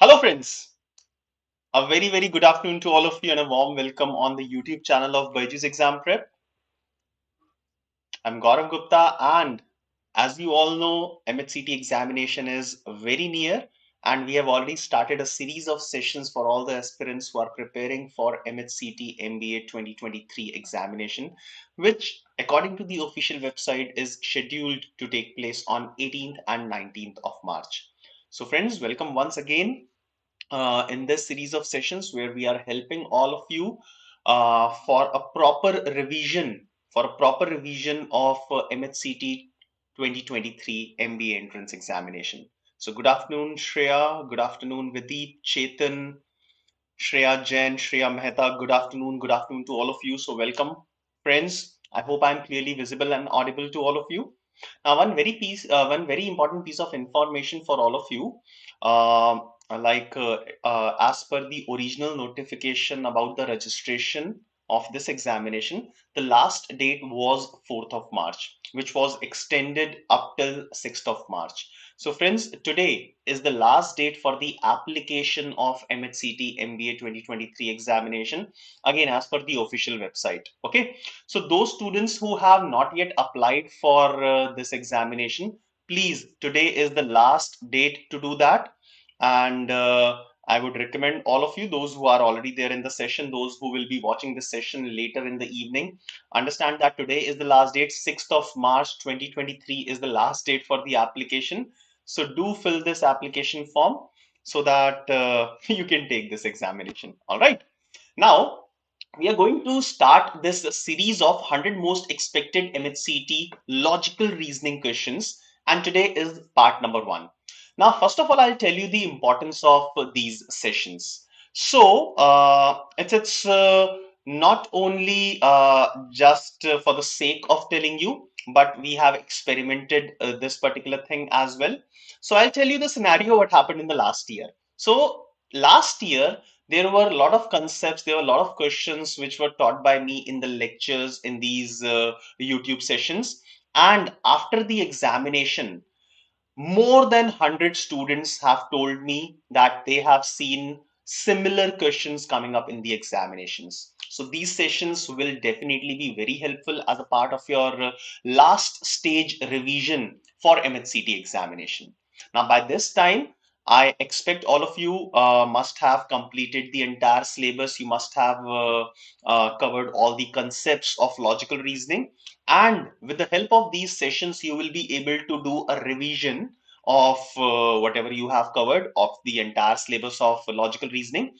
Hello, friends. A very good afternoon to all of you and a warm welcome on the YouTube channel of BYJU'S Exam Prep. I'm Gourav Gupta, and as you all know, MHCT examination is very near, and we have already started a series of sessions for all the aspirants who are preparing for MHCT MBA 2023 examination, which, according to the official website, is scheduled to take place on 18th and 19th of March. So, friends, welcome once again in this series of sessions where we are helping all of you for a proper revision of MHCT 2023 MBA entrance examination. So good afternoon, Shreya. Good afternoon, Videep, Chetan, Shreya Jain, Shreya Mehta. Good afternoon to all of you. So welcome, friends. I hope I'm clearly visible and audible to all of you. Now, one very important piece of information for all of you. As per the original notification about the registration of this examination, the last date was 4th of March, which was extended up till 6th of March. So, friends, today is the last date for the application of MHCT MBA 2023 examination, again, as per the official website. Okay. So those students who have not yet applied for this examination, please, today is the last date to do that. And I would recommend all of you, those who are already there in the session, those who will be watching this session later in the evening, understand that today is the last date. 6th of March 2023 is the last date for the application. So do fill this application form so that you can take this examination. All right. Now, we are going to start this series of 100 most expected MHCT logical reasoning questions, and today is part number 1. Now, first of all, I'll tell you the importance of these sessions. So, it's not only just for the sake of telling you, but we have experimented this particular thing as well. So, I'll tell you the scenario what happened in the last year. So, last year, there were a lot of concepts, there were a lot of questions which were taught by me in the lectures in these YouTube sessions. And after the examination, more than 100 students have told me that they have seen similar questions coming up in the examinations. So these sessions will definitely be very helpful as a part of your last stage revision for MHCT examination. Now, by this time, I expect all of you must have completed the entire syllabus. You must have covered all the concepts of logical reasoning. And with the help of these sessions, you will be able to do a revision of whatever you have covered of the entire syllabus of logical reasoning,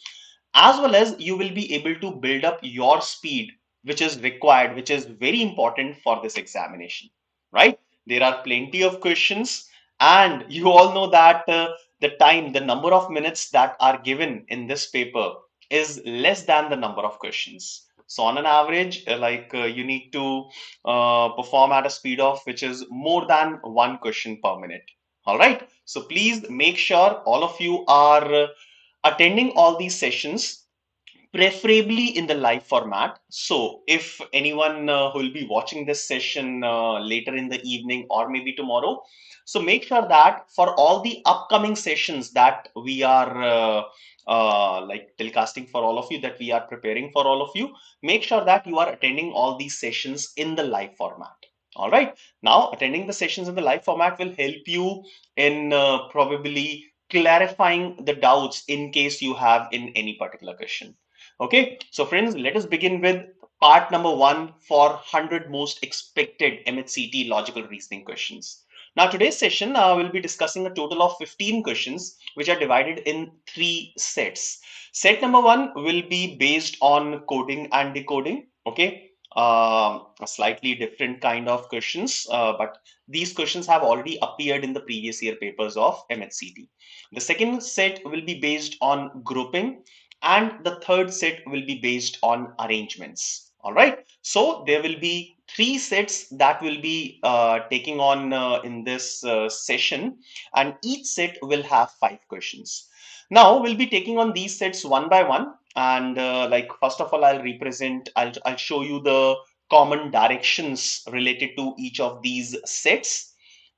as well as you will be able to build up your speed, which is required, which is very important for this examination, right? There are plenty of questions, and you all know that the number of minutes that are given in this paper is less than the number of questions. So on an average, you need to perform at a speed of which is more than one question per minute. All right. So please make sure all of you are attending all these sessions, preferably in the live format. So if anyone who will be watching this session later in the evening or maybe tomorrow, so make sure that for all the upcoming sessions that we are telecasting for all of you, that we are preparing for all of you, make sure that you are attending all these sessions in the live format. All right. Now, attending the sessions in the live format will help you in probably clarifying the doubts in case you have in any particular question. Okay, so friends, let us begin with part number 1 for 100 most expected MHCT logical reasoning questions. Now, today's session we'll be discussing a total of 15 questions which are divided in 3 sets. Set number 1 will be based on coding and decoding. Okay, a slightly different kind of questions, but these questions have already appeared in the previous year papers of MHCT. The second set will be based on grouping, and the third set will be based on arrangements. All right. So there will be 3 sets that will be taking on in this session, and each set will have 5 questions. Now we'll be taking on these sets one by one, and first of all, I'll show you the common directions related to each of these sets.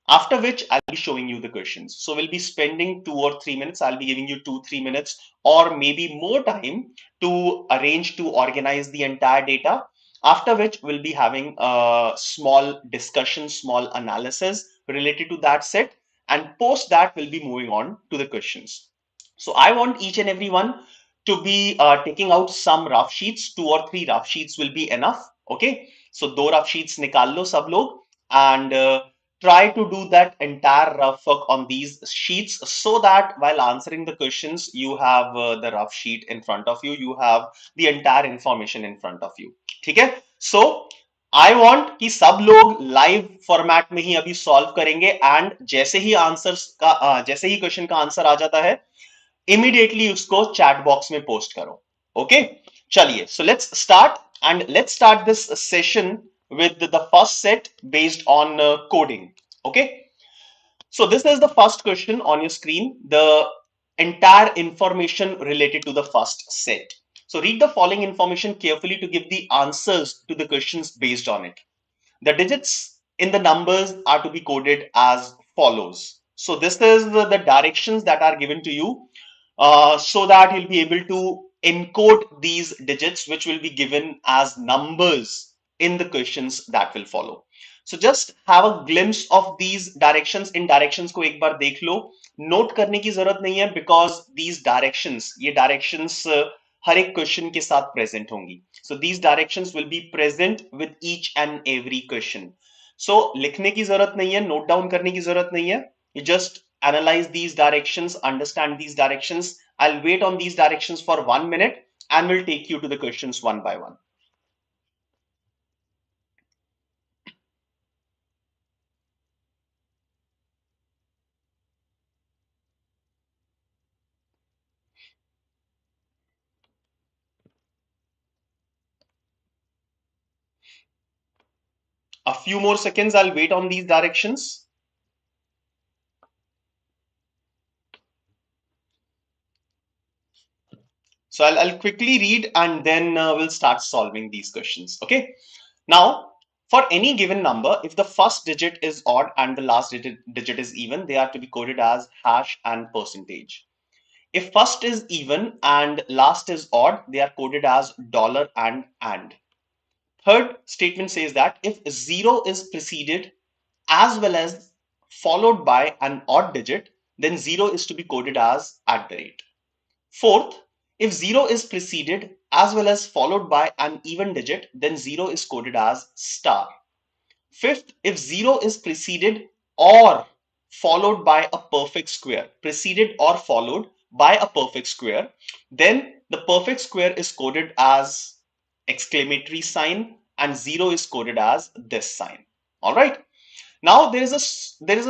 After which I'll be showing you the questions. So we'll be spending 2 or 3 minutes. I'll be giving you 2, 3 minutes or maybe more time to arrange to organize the entire data. After which we'll be having a small discussion, small analysis related to that set. And post that, we'll be moving on to the questions. So I want each and every one to be taking out some rough sheets. 2 or 3 rough sheets will be enough. Okay. So दो rough sheets निकाल लो सब लोग and try to do that entire rough work on these sheets so that while answering the questions you have the rough sheet in front of you, you have the entire information in front of you. ठीक है? So I want कि सब लोग live format में ही अभी solve करेंगे and जैसे ही question का आंसर आ जाता है इमीडिएटली उसको चैट बॉक्स में पोस्ट करो. ओके, चलिए, so let's start and let's start this session with the first set based on coding. Okay, so this is the first question on your screen, the entire information related to the first set. So read the following information carefully to give the answers to the questions based on it. The digits in the numbers are to be coded as follows. So this is the directions that are given to you so that you'll be able to encode these digits which will be given as numbers in the questions that will follow. So just have a glimpse of these directions. In directions को एक बार देख लो, note करने की जरूरत नहीं है because these directions, ये directions हर एक क्वेश्चन के साथ प्रेजेंट होंगी. So these directions will be present with each and every question. So लिखने की जरूरत नहीं है, नोट डाउन करने की जरूरत नहीं है. You just analyze these directions, understand these directions. I'll wait on these directions for 1 minute and we'll take you to the questions one by one. A few more seconds, I'll wait on these directions. So I'll quickly read and then we'll start solving these questions. Okay. Now, for any given number, if the first digit is odd and the last digit is even, they are to be coded as hash and percentage. If first is even and last is odd, they are coded as dollar and. Third statement says that if 0 is preceded as well as followed by an odd digit, then 0 is to be coded as at the rate. Fourth, if 0 is preceded as well as followed by an even digit, then 0 is coded as star. Fifth, if 0 is preceded or followed by a perfect square, preceded or followed by a perfect square, then the perfect square is coded as exclamatory sign and 0 is coded as this sign. All right. Now there is a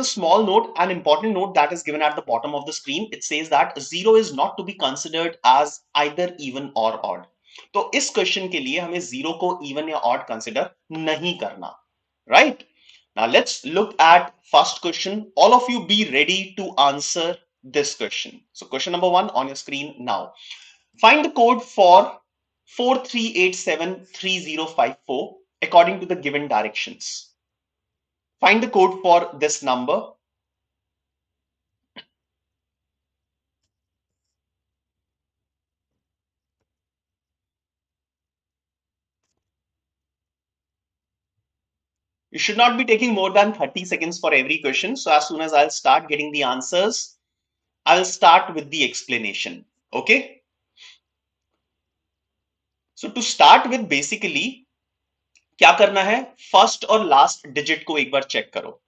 small note, an important note that is given at the bottom of the screen. It says that 0 is not to be considered as either even or odd. तो इस question के लिए हमें 0 को even या odd consider नहीं करना. Right? Now let's look at first question. All of you be ready to answer this question. So question number 1 on your screen now. Find the code for 43873054 according to the given directions. Find the code for this number. You should not be taking more than 30 seconds for every question. So as soon as I'll start getting the answers, I'll start with the explanation. Okay. So to start with, basically क्या करना है, first और last digit को एक बार check करो.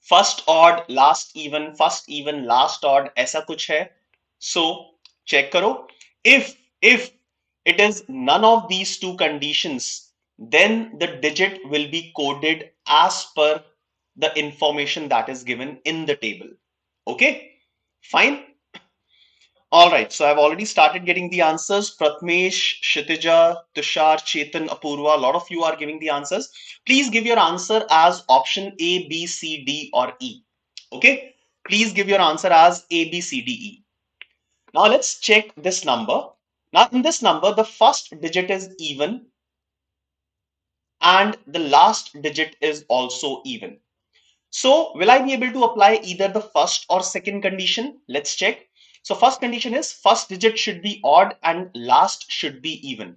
First odd, last even, last odd, ऐसा कुछ है. सो चेक करो. If it is none of these two conditions, then the digit will be coded as per the information that is given in the table. Okay, fine. All right, so I've already started getting the answers. Pratmesh, Kshitija, Tushar, Chetan, Apurva, a lot of you are giving the answers. Please give your answer as option A, B, C, D, or E. Okay, please give your answer as A, B, C, D, E. Now let's check this number. Now in this number, the first digit is even and the last digit is also even. So will I be able to apply either the first or second condition? Let's check. So first condition is first digit should be odd and last should be even.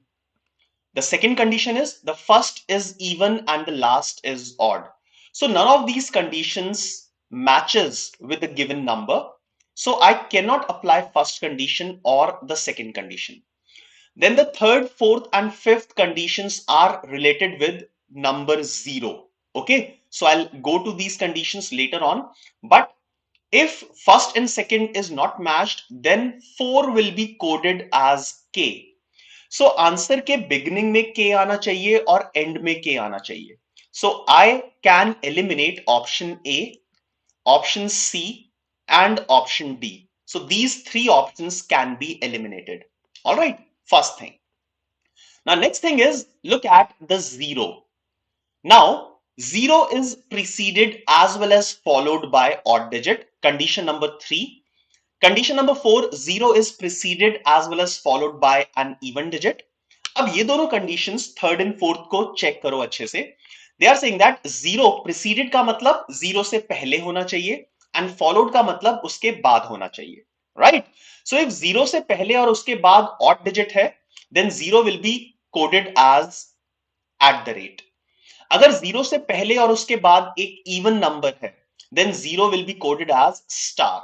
The second condition is the first is even and the last is odd. So none of these conditions matches with the given number. So I cannot apply first condition or the second condition. Then the third, fourth and fifth conditions are related with number 0. Okay, so I'll go to these conditions later on. But if first and second is not matched, then 4 will be coded as K. So answer के beginning में के आना चाहिए और and में के आना चाहिए. So I can eliminate option A, option C and option D. So these three options can be eliminated. All right, first thing. Now next thing is look at the 0. Now 0 is preceded as well as followed by odd digit. Condition number 3. Condition number 4, 0 is preceded as well as followed by an even digit. अब ये दोनों conditions third and fourth को check करो अच्छे से. They are saying that 0 preceded का मतलब 0 से पहले होना चाहिए एंड फॉलोड का मतलब उसके बाद होना चाहिए. राइट, सो इफ 0 से पहले और उसके बाद ऑड डिजिट है then 0 will be coded as at the rate. अगर 0 से पहले और उसके बाद एक इवन नंबर है then 0 will be coded as star.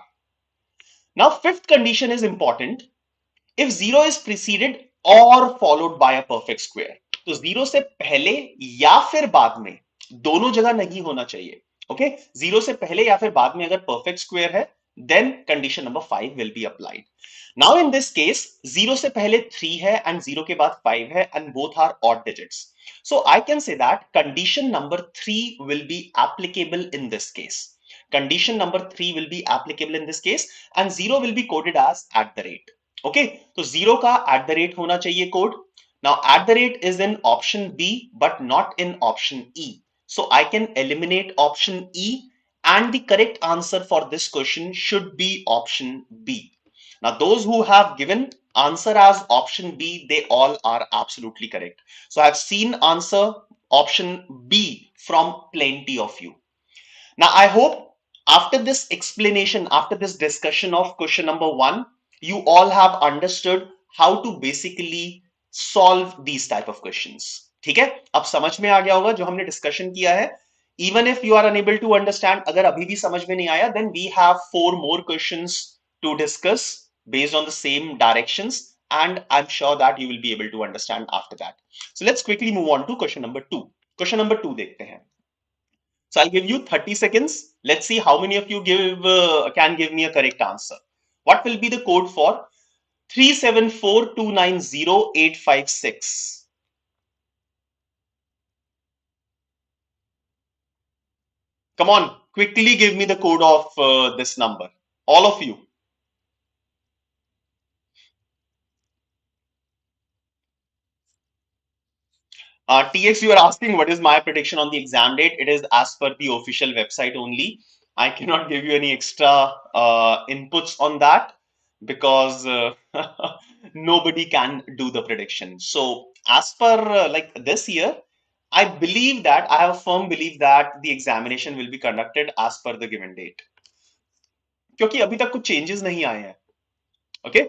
Now fifth condition is important. If 0 is preceded or followed by a perfect square, तो 0 से पहले या फिर बाद में, दोनों जगह नहीं होना चाहिए. ओके, 0 से पहले या फिर बाद में अगर perfect square है then condition number 5 will be applied. Now in this case 0 से पहले 3 है and 0 के बाद 5 है and both are odd digits. So I can say that condition number 3 will be applicable in this case. Condition number 3 will be applicable in this case and 0 will be coded as at the rate. Okay, तो 0 का at the rate होना चाहिए code. Now at the rate is in option B but not in option E. So I can eliminate option E and the correct answer for this question should be option B. Now those who have given answer as option B, they all are absolutely correct. So I have seen answer option B from plenty of you. Now I hope after this explanation, after this discussion of question number 1, you all have understood how to basically solve these type of questions. ठीक है, अब समझ में आ गया होगा जो हमने discussion किया है. Even if you are unable to understand, अगर अभी भी समझ में नहीं आया, then we have 4 more questions to discuss based on the same directions, and I'm sure that you will be able to understand after that. So let's quickly move on to question number 2. Question number 2 देखते हैं. So I'll give you 30 seconds. Let's see how many of you can give me a correct answer. What will be the code for 374290856? Come on, quickly give me the code of this number. All of you. TX, you are asking what is my prediction on the exam date. It is as per the official website only. I cannot give you any extra inputs on that because nobody can do the prediction. So as per like this year, I believe that I have a firm belief that the examination will be conducted as per the given date. क्योंकि अभी तक कुछ changes नहीं आए हैं. Okay,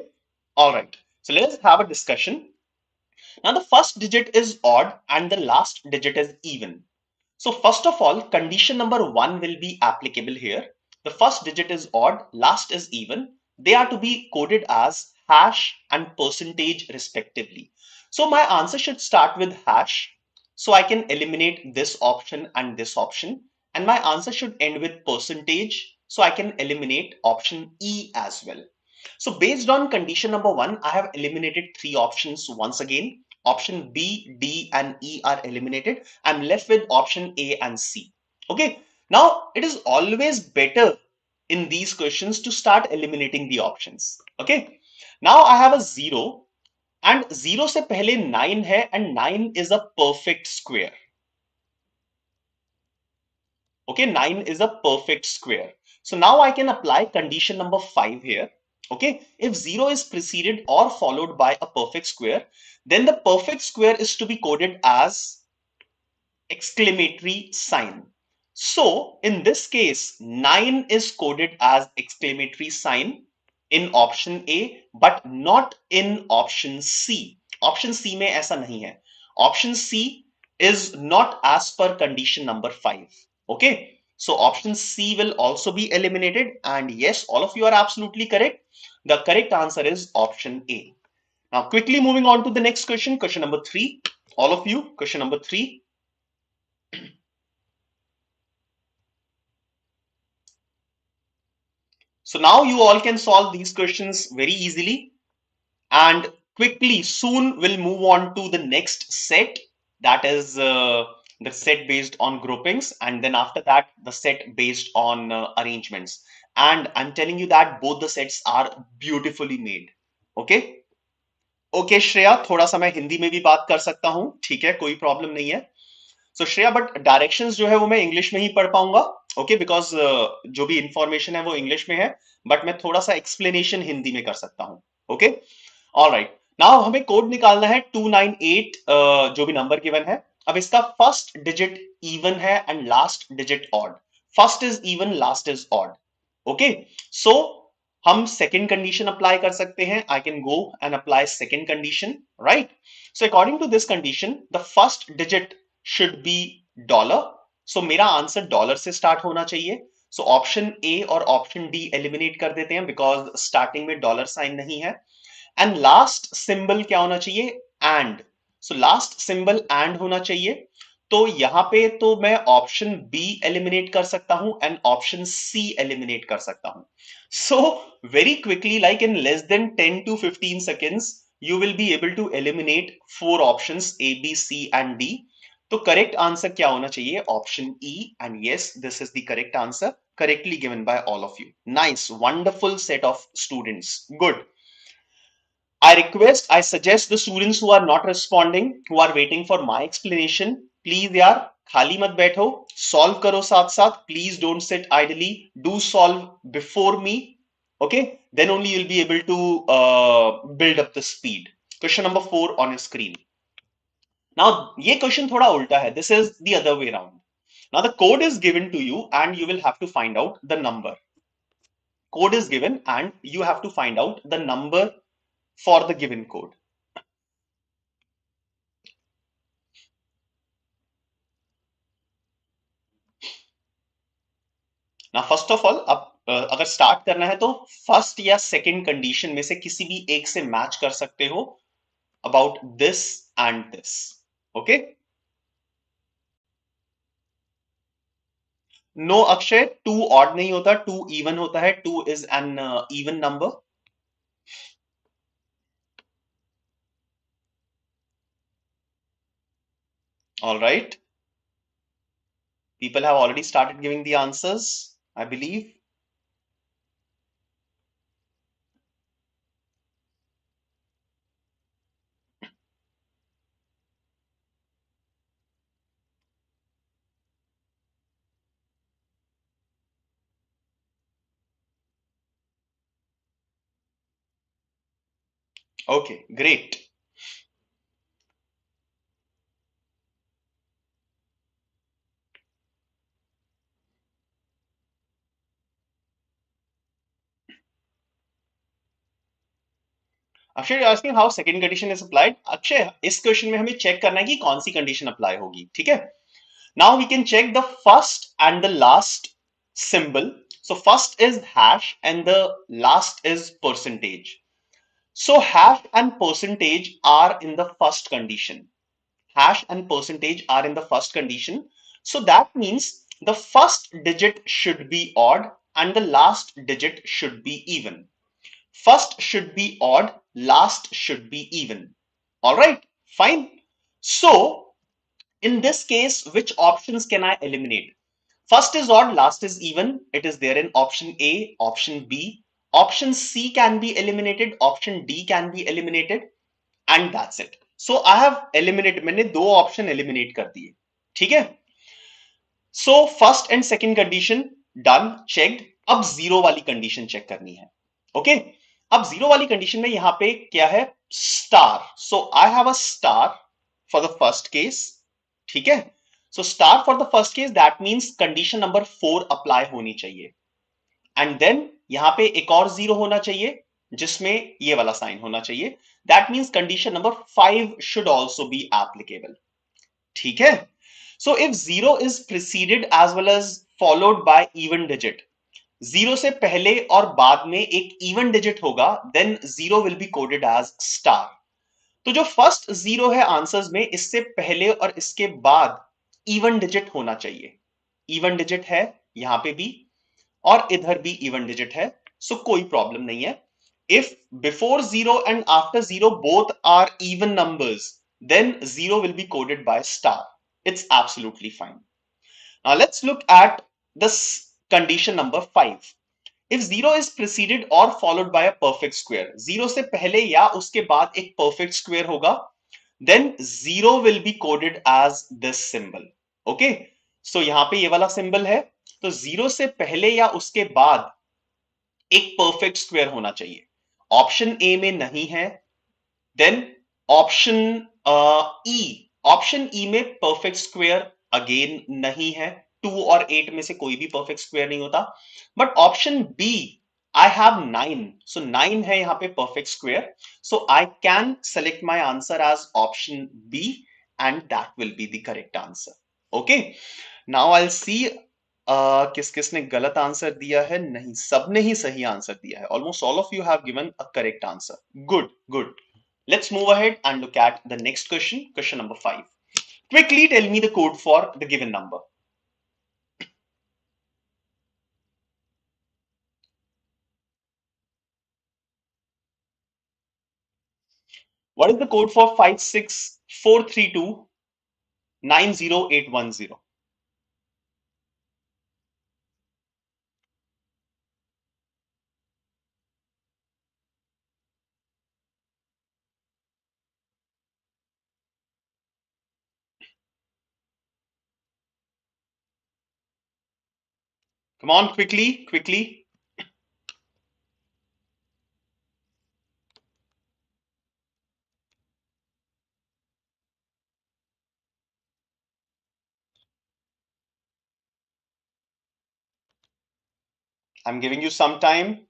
all right. So let's have a discussion. Now the first digit is odd and the last digit is even. So first of all, condition number 1 will be applicable here. The first digit is odd, last is even. They are to be coded as hash and percentage respectively. So my answer should start with hash. So I can eliminate this option and this option. And my answer should end with percentage. So I can eliminate option E as well. So based on condition number 1, I have eliminated 3 options once again. Option B, D and E are eliminated. I'm left with option A and C. Okay. Now it is always better in these questions to start eliminating the options. Okay. Now I have a 0 and 0 से पहले 9 है and 9 is a perfect square. Okay, 9 is a perfect square. So now I can apply condition number 5 here. Okay, if 0 is preceded or followed by a perfect square, then the perfect square is to be coded as exclamatory sign. So in this case, 9 is coded as exclamatory sign in option A, but not in option C. Option C में ऐसा नहीं है. Option C is not as per condition number 5. Okay. So option C will also be eliminated. And yes, all of you are absolutely correct. The correct answer is option A. Now quickly moving on to the next question, question number 3. All of you, question number 3. So now you all can solve these questions very easily, and quickly soon we'll move on to the next set, that is the set based on groupings, and then after that the set based on arrangements. And I'm telling you that both the sets are beautifully made. Okay. Okay Shreya, थोड़ा सा मैं हिंदी में भी बात कर सकता हूं, ठीक है, कोई प्रॉब्लम नहीं है. सो श्रेया, बट डायरेक्शंस जो है वो मैं इंग्लिश में ही पढ़ पाऊंगा. ओके, बिकॉज जो भी इंफॉर्मेशन है वो इंग्लिश में है, बट मैं थोड़ा सा एक्सप्लेनेशन हिंदी में कर सकता हूं. Okay, alright. नाउ हमें कोड निकालना है 298, जो भी नंबर गिवन है. अब इसका फर्स्ट डिजिट इवन है and last digit odd. First is even, last is odd. Okay, so हम सेकेंड कंडीशन अप्लाई कर सकते हैं. I can go and apply second condition, right. So according to this condition the first digit should be dollar. So मेरा answer dollar से start होना चाहिए. So option A और option D eliminate कर देते हैं बिकॉज स्टार्टिंग में dollar sign नहीं है. एंड लास्ट सिंबल क्या होना चाहिए? And. So last symbol and होना चाहिए. तो यहां पे तो मैं ऑप्शन बी एलिमिनेट कर सकता हूं एंड ऑप्शन सी एलिमिनेट कर सकता हूं. So very quickly, like in less than 10 to 15 seconds, you will be able to eliminate 4 options A, B, C and D. तो करेक्ट आंसर क्या होना चाहिए? Option E. And yes, this is the correct answer, correctly given by all of you. Nice, wonderful set of students, good. I suggest the students who are not responding, who are waiting for my explanation, please यार खाली मत बैठो, solve करो साथ साथ. Please don't sit idly. Do solve before me. Okay, then only you'll be able to build up the speed. Question number 4 on your screen. Now ये question थोड़ा उल्टा है. This is the other way around. Now the code is given to you and you will have to find out the number. Code is given and you have to find out the number for the given code. Now first of all, अब अगर start करना है तो first या second condition में से किसी भी एक से मैच कर सकते हो about this and this. Okay, no Akshay, 2 odd नहीं होता, 2 इवन होता है. 2 is an even number. All right. People have already started giving the answers, I believe. Okay, great. Akshay asking how second condition is applied. Akshay, इस question में हमें check करना है कि कौन सी कंडीशन अप्लाई होगी. ठीक है, now we can check the first and the last symbol. So first is hash and the last is percentage. So hash and percentage are in the first condition. Hash and percentage are in the first condition. So that means the first digit should be odd and the last digit should be even. First should be odd, last should be even. All right, fine. So in this case, which options can I eliminate? First is odd, last is even. It is there in option A, option B. Option C can be eliminated, option D can be eliminated, and that's it. So I have eliminated, मैंने 2 option eliminate कर दिए. ठीक है, so first and second condition done, checked. अब zero वाली condition check करनी है. Okay, अब जीरो वाली कंडीशन में यहां पे क्या है? Star. So I have a star for the first case. ठीक है, so star for the first case, that means condition number 4 apply होनी चाहिए, एंड देन यहां पे एक और जीरो होना चाहिए जिसमें ये वाला साइन होना चाहिए, that means condition number 5 should also be applicable. ठीक है, so if zero is preceded as well as followed by even digit, zero से पहले और बाद में एक इवन डिजिट होगा, then zero will be coded as star. तो जो फर्स्ट जीरो है आंसर्स में, इससे पहले और इसके बाद इवन डिजिट होना चाहिए। इवन डिजिट है यहां पे भी और इधर भी इवन डिजिट है, सो कोई प्रॉब्लम नहीं है। If before zero and after zero both are even numbers, then zero will be coded by star. It's absolutely fine. Now let's look at this condition number 5. If zero is preceded or followed by a perfect square, zero से पहले या उसके बाद एक perfect square होगा, then zero will be coded as this symbol. Okay? So यहां पे ये वाला symbol है, तो जीरो से पहले या उसके बाद एक परफेक्ट स्क्वायर होना चाहिए। ऑप्शन ए में नहीं है, देन ऑप्शन ऑप्शन ई में परफेक्ट स्क्वायर अगेन नहीं है, 2 और 8 में से कोई भी परफेक्ट स्क्वायर नहीं होता। But option B, I have 9, so 9 है यहां पे perfect square, so I can select my answer as option B and that will be the correct answer. Okay, now I will see किस किसने गलत answer दिया है। नहीं, सबने ही सही आंसर दिया है। Almost all of you have given a correct answer. Good good, let's move ahead and look at the next question, question number 5. Quickly tell me the code for the given number. What is the code for 56432908110? Come on, quickly, quickly. I'm giving you some time.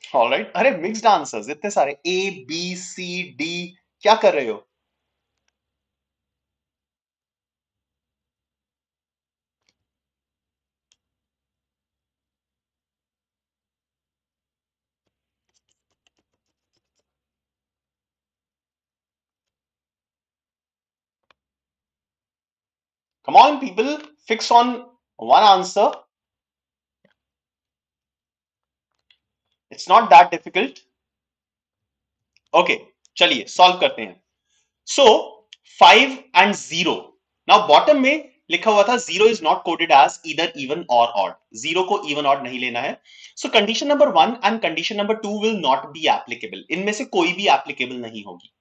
All right. अरे mixed answers इतने सारे, A B C D, क्या कर रहे हो? Come on, people, fix on one answer. It's not that difficult. Okay, चलिए solve करते हैं। सो 5 एंड 0, नाउ बॉटम में लिखा हुआ था zero is not coded as either even और ऑड, जीरो को इवन ऑड नहीं लेना है। So condition number 1 and condition number 2 will not be applicable, इनमें से कोई भी एप्लीकेबल नहीं होगी।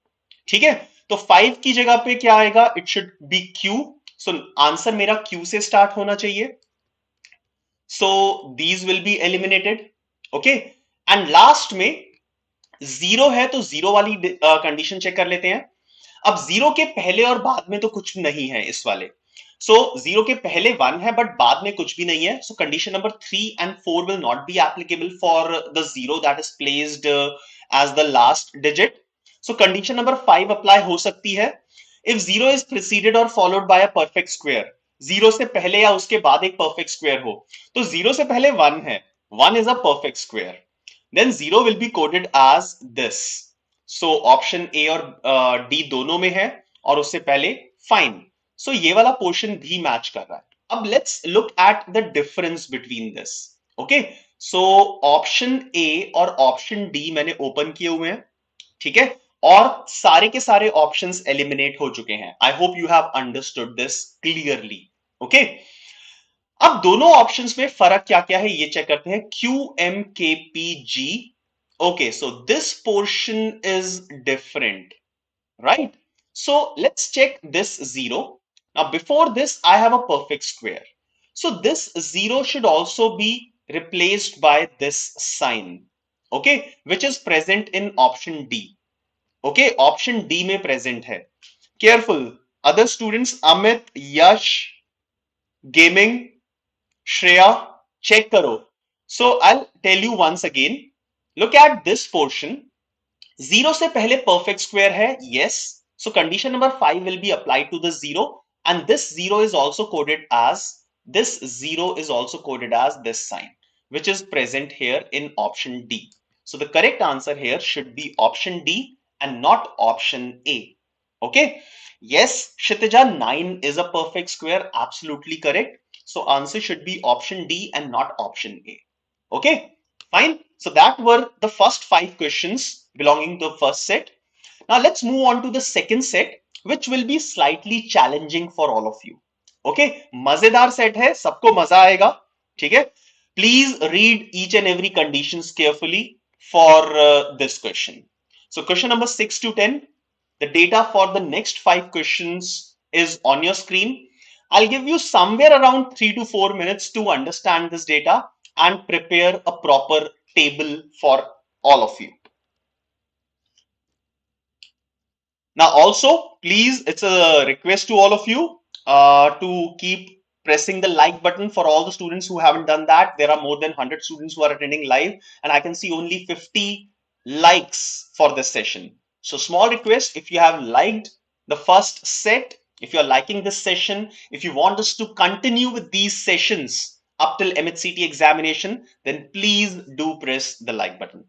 ठीक है, तो 5 की जगह पे क्या आएगा? It should be Q, so answer मेरा क्यू से स्टार्ट होना चाहिए, so these will be eliminated. Okay, and last में जीरो है तो जीरो वाली कंडीशन चेक कर लेते हैं। अब जीरो के पहले और बाद में तो कुछ नहीं है इस वाले, सो जीरो के पहले 1 है बट बाद में कुछ भी नहीं है, so condition number 3 and 4 will not be applicable for the zero that is placed as the last digit. So condition number 5 apply हो सकती है इफ जीरो इज प्रिसीडेड और followed by a perfect square, zero से पहले या उसके बाद एक परफेक्ट स्क्वायर हो। तो जीरो से पहले 1 है, 1 is a perfect square, then zero will be coded as this. So option A और D दोनों में है और उससे पहले फाइन, सो ये वाला पोर्शन भी मैच कर रहा है। अब let's look at the difference between this. Okay, so option A और ऑप्शन डी मैंने ओपन किए हुए हैं, ठीक है, और सारे के सारे ऑप्शंस एलिमिनेट हो चुके हैं। I hope you have understood this clearly. Okay, अब दोनों ऑप्शंस में फर्क क्या क्या है ये चेक करते हैं. QMKPG. Okay, so this portion is different, right? So let's check this zero. Now before this I have a perfect square, so this zero should also be replaced by this sign, okay, which is present in option D. Okay, option D में present है. Careful, other students, Amit, Yash, Gaming, Shreya, check karo. So I'll tell you once again. Look at this portion. Zero से पहले perfect square है, yes. So condition number 5 will be applied to the zero, and this zero is also coded as this sign, which is present here in option D. So the correct answer here should be option D and not option A. Okay. Yes, Kshitija, 9 is a perfect square. Absolutely correct. So answer should be option D and not option A. Okay, fine. So that were the first 5 questions belonging to the first set. Now let's move on to the second set, which will be slightly challenging for all of you. Okay, मजेदार set है, सबको मजा आएगा, ठीक है? Please read each and every conditions carefully for this question. So question number 6 to 10, the data for the next 5 questions is on your screen. I'll give you somewhere around 3 to 4 minutes to understand this data and prepare a proper table for all of you. Now, also, please, it's a request to all of you to keep pressing the like button for all the students who haven't done that. There are more than 100 students who are attending live, and I can see only 50 likes for this session. So, small request, if you have liked the first set, if you're liking this session, if you want us to continue with these sessions up till MHCT examination, then please do press the like button.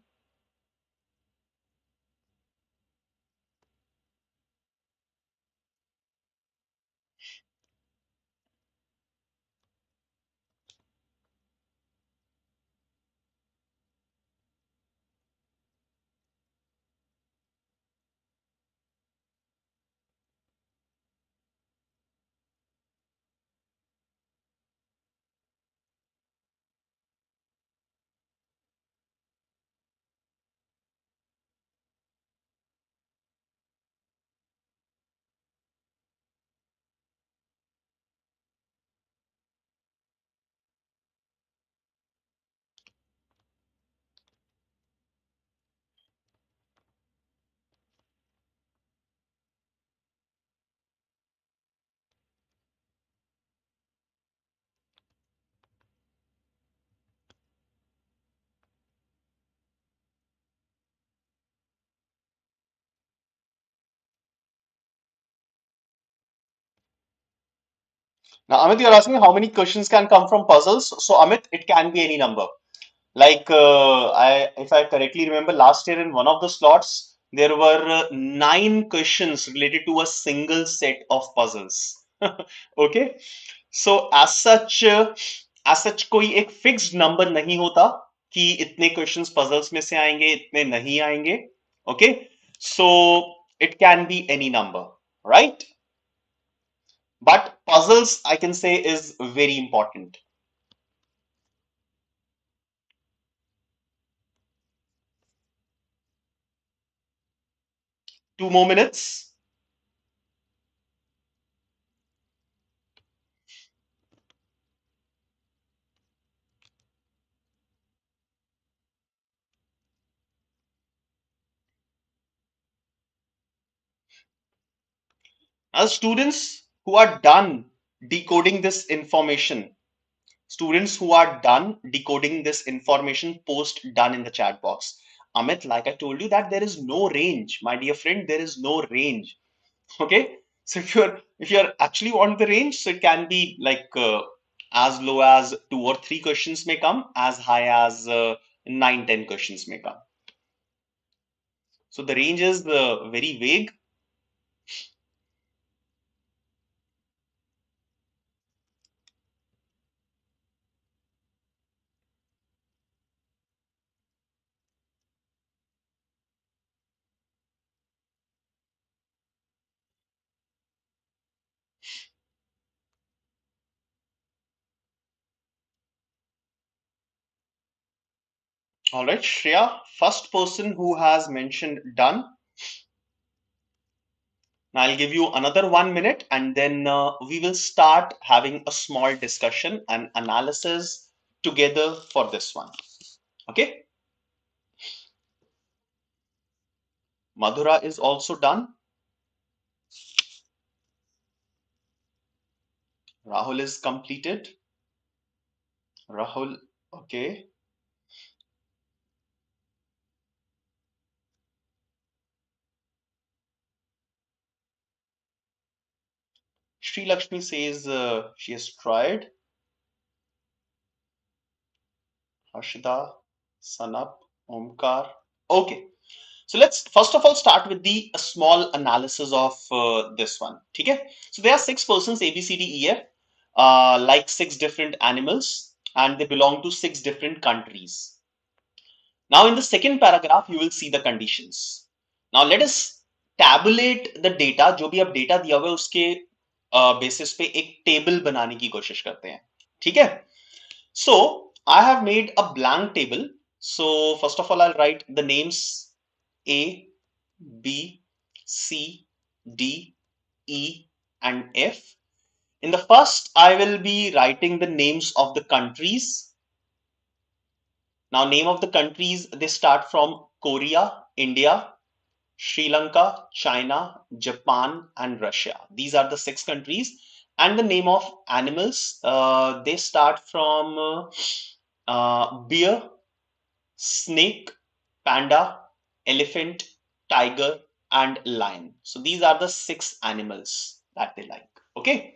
Now, Amit, you're asking how many questions can come from puzzles. So, Amit, it can be any number. Like, if I correctly remember, last year in one of the slots, there were 9 questions related to a single set of puzzles. Okay. So, as such, कोई एक fixed number नहीं होता कि इतने questions puzzles में से आएंगे, इतने नहीं आएंगे. Okay. So, it can be any number, right? But puzzles, I can say, is very important. 2 more minutes. As students who are done decoding this information, post done in the chat box. Amit, like I told you that there is no range, my dear friend, there is no range. Okay. So if you're actually want the range, so it can be like as low as 2 or 3 questions may come, as high as 9, 10 questions may come. So the range is very vague. All right, Shreya, first person who has mentioned done. Now I'll give you another 1 minute and then we will start having a small discussion and analysis together for this one. Okay, Madhura is also done. Rahul is completed. Rahul, okay. Sri Lakshmi says she has tried. Harshida, Sanap, Omkar. Okay. So let's first of all start with the a small analysis of this one. Okay. So there are 6 persons A, B, C, D, E, F, like 6 different animals, and they belong to 6 different countries. Now in the second paragraph, you will see the conditions. Now let us tabulate the data. जो भी अब data दिया हुआ है उसके basis पे एक table बनाने की कोशिश करते हैं. ठीक है? So I have made a blank table. So first of all, I'll write the names A, B, C, D, E, and F. In the first, I will be writing the names of the countries. Now, name of the countries, they start from Korea, India, Sri Lanka, China, Japan, and Russia. These are the 6 countries. And the name of animals, they start from bear, snake, panda, elephant, tiger, and lion. So these are the 6 animals that they like. Okay.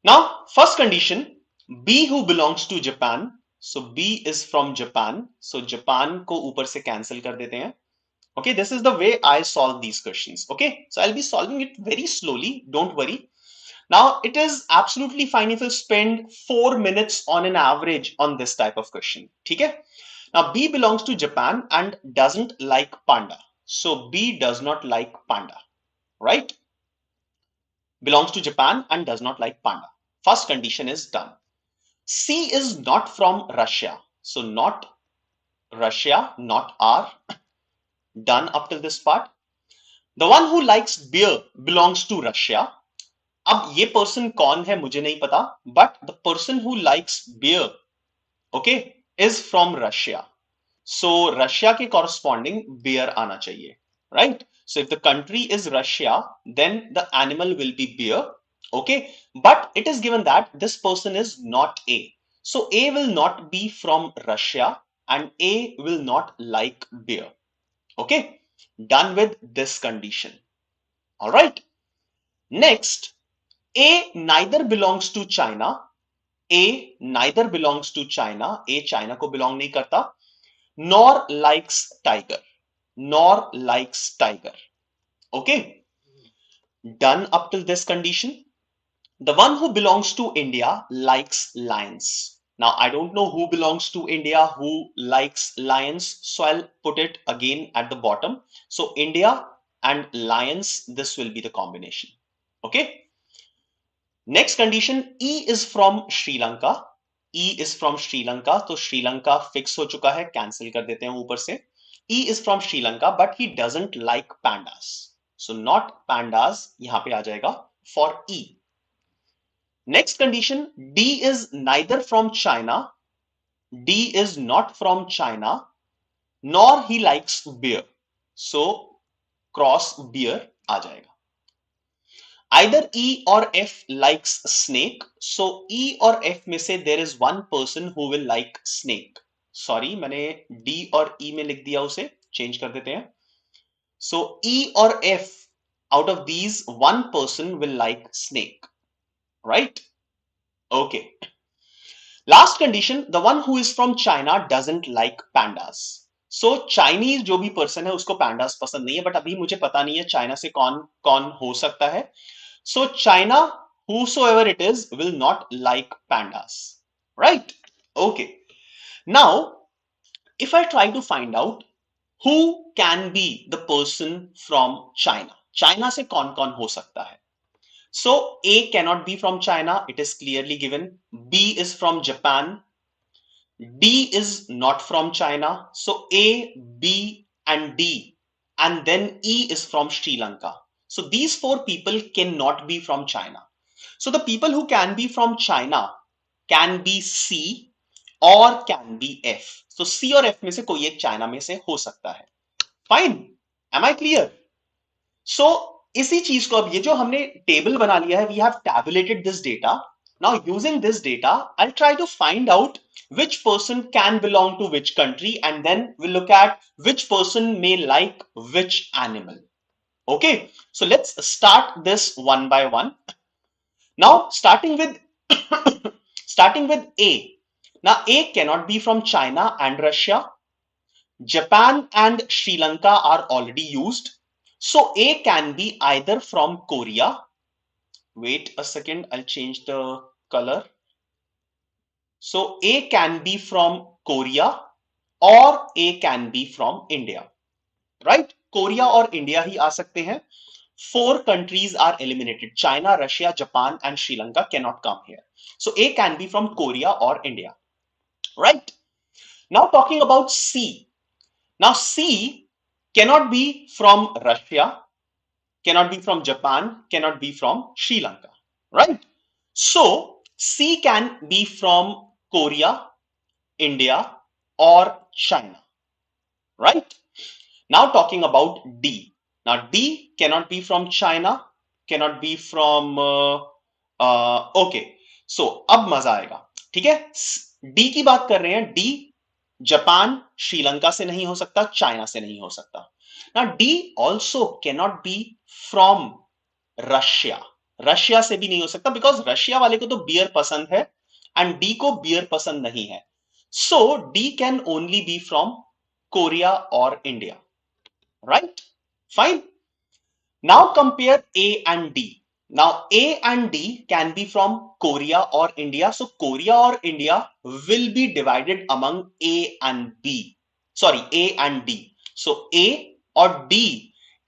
Now, first condition, B who belongs to Japan. So B is from Japan. So Japan को ऊपर से cancel कर देते हैं. Okay, this is the way I solve these questions. Okay, so I'll be solving it very slowly. Don't worry. Now, it is absolutely fine if you spend 4 minutes on an average on this type of question. Okay. Now, B belongs to Japan and doesn't like panda. So B does not like panda, right? Belongs to Japan and does not like panda. First condition is done. C is not from Russia. So not Russia, not R. Done up till this part. The one who likes beer belongs to Russia. अब ये person कौन है मुझे नहीं पता, but the person who likes beer, okay, is from Russia. So Russia के corresponding beer आना चाहिए, right? So if the country is Russia, then the animal will be beer, okay? But it is given that this person is not A. So A will not be from Russia and A will not like beer, okay? Done with this condition. All right. Next, A neither belongs to China. A neither belongs to China. A China को belong नहीं करता. Nor likes tiger. Nor likes tiger. Okay. Done up till this condition. The one who belongs to India likes lions. Now, I don't know who belongs to India, who likes lions. So I'll put it again at the bottom. So India and lions, this will be the combination. Okay. Next condition, E is from Sri Lanka. E is from Sri Lanka. तो Sri Lanka fix हो चुका है, cancel कर देते हैं ऊपर से. E is from Sri Lanka, but he doesn't like pandas. So not pandas, यहाँ पे आ जाएगा for E. Next condition, D is neither from China. D is not from China, nor he likes beer. So cross beer आ जाएगा. Either E or F likes snake. So E or F में से there is one person who will like snake. Sorry, मैंने D और E में लिख दिया उसे, change कर देते हैं. So E or F out of these one person will like snake, right? Okay. Last condition, the one who is from China doesn't like pandas. So Chinese जो भी person है उसको pandas पसंद नहीं है, but अभी मुझे पता नहीं है China से कौन कौन हो सकता है. So China, whosoever it is, will not like pandas, right? Okay. Now, if I try to find out who can be the person from China, China से कौन कौन हो सकता है? So A cannot be from China, it is clearly given. B is from Japan. D is not from China. So A, B, and D, and then E is from Sri Lanka. So these four people cannot be from China. So the people who can be from China can be C or can be F. So C और F में से कोई एक China में से हो सकता है. Fine. Am I clear? So इसी चीज को अब ये जो हमने टेबल बना लिया है, we have tabulated this data. Now using this data, I'll try to find out which person can belong to which country, and then we'll look at which person may like which animal. Okay, so let's start this one by one. Now starting with starting with A. Now A cannot be from China and Russia. Japan and Sri Lanka are already used. So A can be either from Korea. Wait a second, I'll change the color. So A can be from Korea or A can be from India. Right? Korea or India ही आ सकते हैं. 4 countries are eliminated. China, Russia, Japan and Sri Lanka cannot come here. So A can be from Korea or India. Right? Now talking about C. Now C cannot be from Russia, cannot be from Japan, cannot be from Sri Lanka, right? So C can be from Korea, India or China, right? Now talking about D. Now D cannot be from China, cannot be from okay. So अब मजा आएगा, ठीक है? D की बात कर रहे हैं. D जापान, श्रीलंका से नहीं हो सकता, चाइना से नहीं हो सकता. Now D also cannot be from Russia. Russia से भी नहीं हो सकता बिकॉज रशिया वाले को तो बियर पसंद है एंड डी को बियर पसंद नहीं है. So D can only be from Korea और India. Right? Fine. Now compare A and D. Now A and D can be from Korea or India. So Korea or India will be divided among A and B. Sorry, A and D. So A और D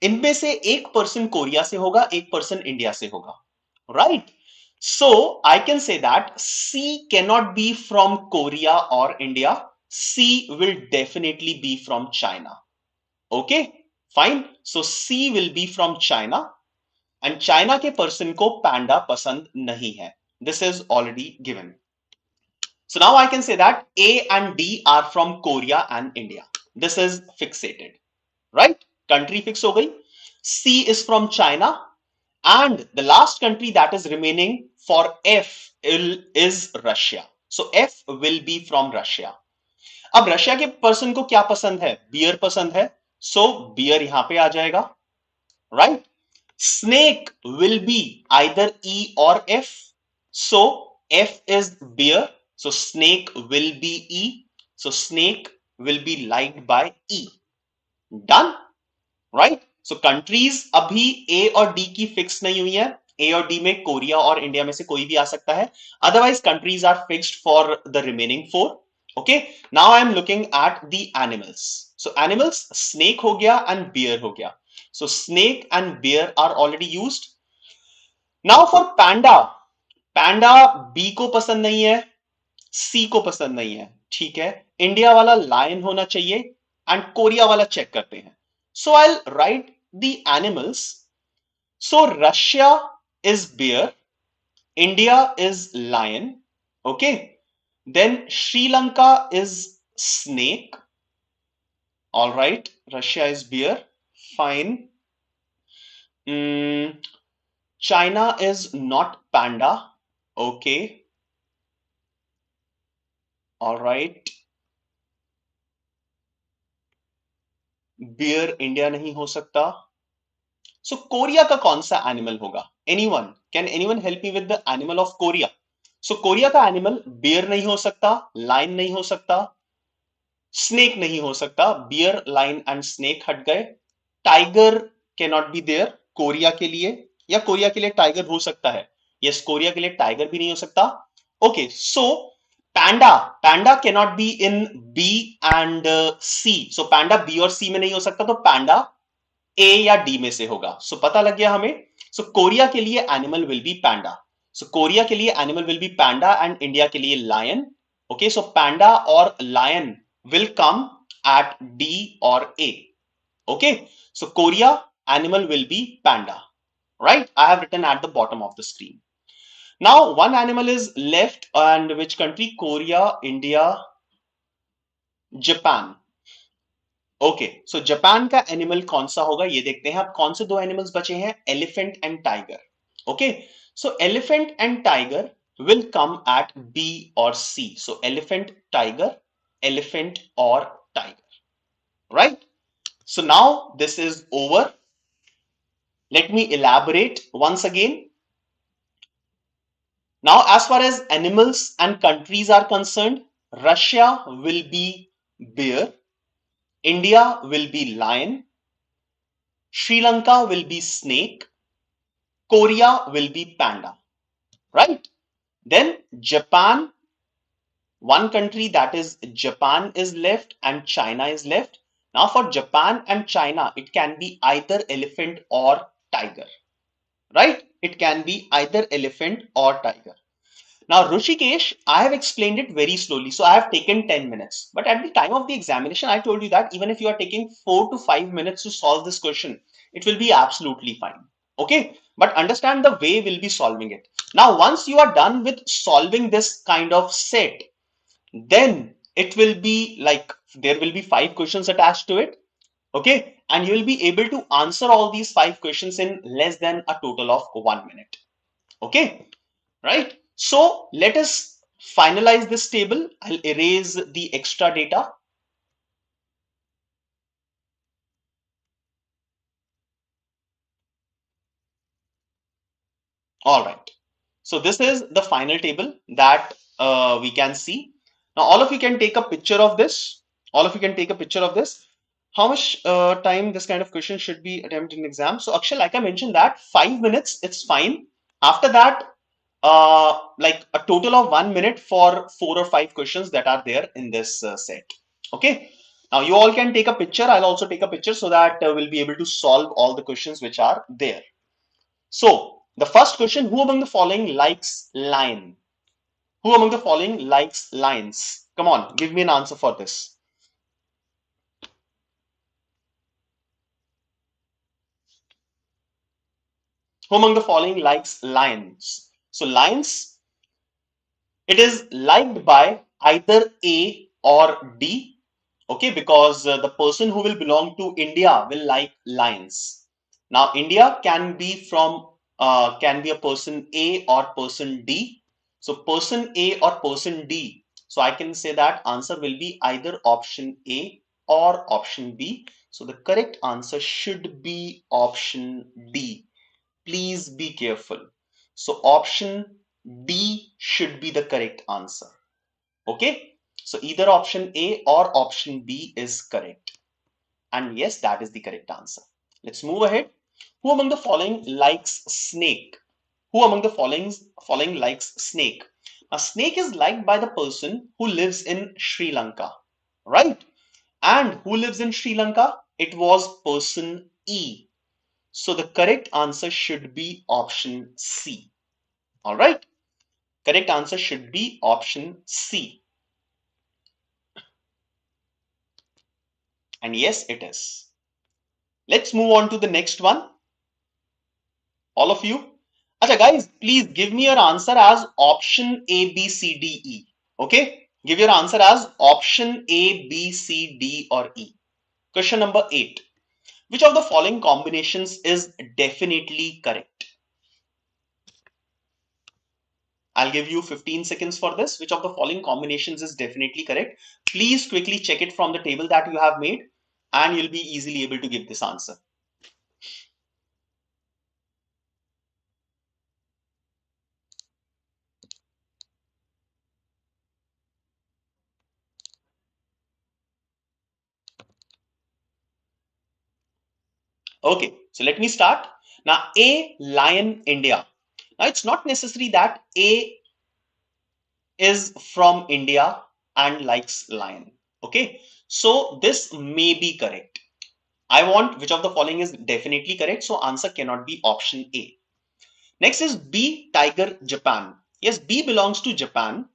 इनमें से एक person Korea से होगा, एक person India से होगा. Right? So I can say that C cannot be from Korea or India. C will definitely be from China. Okay? Fine. So C will be from China. And China के person को panda पसंद नहीं है. This is already given. So now I can say that A and D are from Korea and India. This is fixated. Right? Country fix हो गई. C is from China and the last country that is remaining for F is Russia. So F will be from Russia. अब Russia के person को क्या पसंद है? Beer पसंद है. सो बियर यहां पे आ जाएगा. Right? Snake will be either E or F. So F is bear. So snake will be E. So snake will be liked by E. Done? Right? So countries अभी A और D की fix नहीं हुई है. A और D में Korea और India में से कोई भी आ सकता है. Otherwise countries are fixed for the remaining 4. Okay? Now I am looking at the animals. So animals, snake हो गया and bear हो गया. So snake and bear are already used. Now for panda. Panda B को पसंद नहीं है, C को पसंद नहीं है. ठीक है, इंडिया वाला लायन होना चाहिए एंड कोरिया वाला चेक करते हैं. So I'll write the animals. So Russia is bear, India is lion. Okay, then Sri Lanka is snake. All right, Russia is bear. Fine. China is not panda. Okay. All right. Bear India नहीं हो सकता. So Korea का कौन सा animal होगा? Anyone? Can anyone help me with the animal of Korea? So Korea का animal bear नहीं हो सकता, lion नहीं हो सकता, snake नहीं हो सकता. Bear, lion and snake हट गए. Tiger cannot be there Korea के लिए, या कोरिया के लिए टाइगर हो सकता है. यस, कोरिया के लिए टाइगर भी नहीं हो सकता. Okay, so panda, panda cannot be in B and C. So panda B और सी में नहीं हो सकता, तो पैंडा ए या डी में से होगा. सो पता लग गया हमें. सो कोरिया के लिए animal will be panda. So Korea के लिए animal will be panda and India के लिए lion. Okay, so panda or lion will come at D or A. Okay, so Korea animal will be panda, right? I have written at the bottom of the screen. Now one animal is left, and which country? Korea, India, Japan. Okay, so Japan का animal कौन सा होगा ये देखते हैं. अब कौन से दो एनिमल्स बचे हैं? Elephant and tiger. Okay, so elephant and tiger will come at B or C. So elephant, tiger, elephant or tiger, right? So now this is over. Let me elaborate once again. Now, as far as animals and countries are concerned, Russia will be bear, India will be lion, Sri Lanka will be snake, Korea will be panda, right? Then Japan, one country, that is Japan, is left and China is left. Now for Japan and China, it can be either elephant or tiger, right? It can be either elephant or tiger. Now, Rushikesh, I have explained it very slowly. So I have taken 10 minutes. But at the time of the examination, I told you that even if you are taking 4 to 5 minutes to solve this question, it will be absolutely fine. Okay. But understand the way we'll be solving it. Now, once you are done with solving this kind of set, then it will be like there will be 5 questions attached to it. Okay. And you will be able to answer all these 5 questions in less than a total of 1 minute. Okay. Right? So let us finalize this table. I'll erase the extra data. All right. So this is the final table that we can see. Now all of you can take a picture of this. All of you can take a picture of this. How much time this kind of question should be attempted in exam? So Akshay, like I mentioned that 5 minutes, it's fine. After that, like a total of 1 minute for 4 or 5 questions that are there in this set. Okay. Now you all can take a picture. I'll also take a picture so that we'll be able to solve all the questions which are there. So the first question, who among the following likes lion? Who among the following likes lions? Come on, give me an answer for this. Who among the following likes lions? So lions, it is liked by either A or D. Okay, because the person who will belong to India will like lions. Now India can be from can be a person A or person D. So person A or person D. So I can say that answer will be either option A or option B. So the correct answer should be option D. Please be careful. So option D should be the correct answer. Okay, so either option A or option B is correct. And yes, that is the correct answer. Let's move ahead. Who among the following likes snake? Who among the following likes snake? A snake is liked by the person who lives in Sri Lanka, right? And who lives in Sri Lanka? It was person E. So the correct answer should be option C. All right. Correct answer should be option C. And yes, it is. Let's move on to the next one. All of you. Acha guys, please give me your answer as option A, B, C, D, E. Okay. Give your answer as option A, B, C, D or E. Question number 8. Which of the following combinations is definitely correct? I'll give you 15 seconds for this. Which of the following combinations is definitely correct? Please quickly check it from the table that you have made and you'll be easily able to give this answer. Okay, so let me start. Now, A, lion, India. Now, it's not necessary that A is from India and likes lion. Okay, so this may be correct. I want which of the following is definitely correct. So answer cannot be option A. Next is B, tiger, Japan. Yes, B belongs to Japan.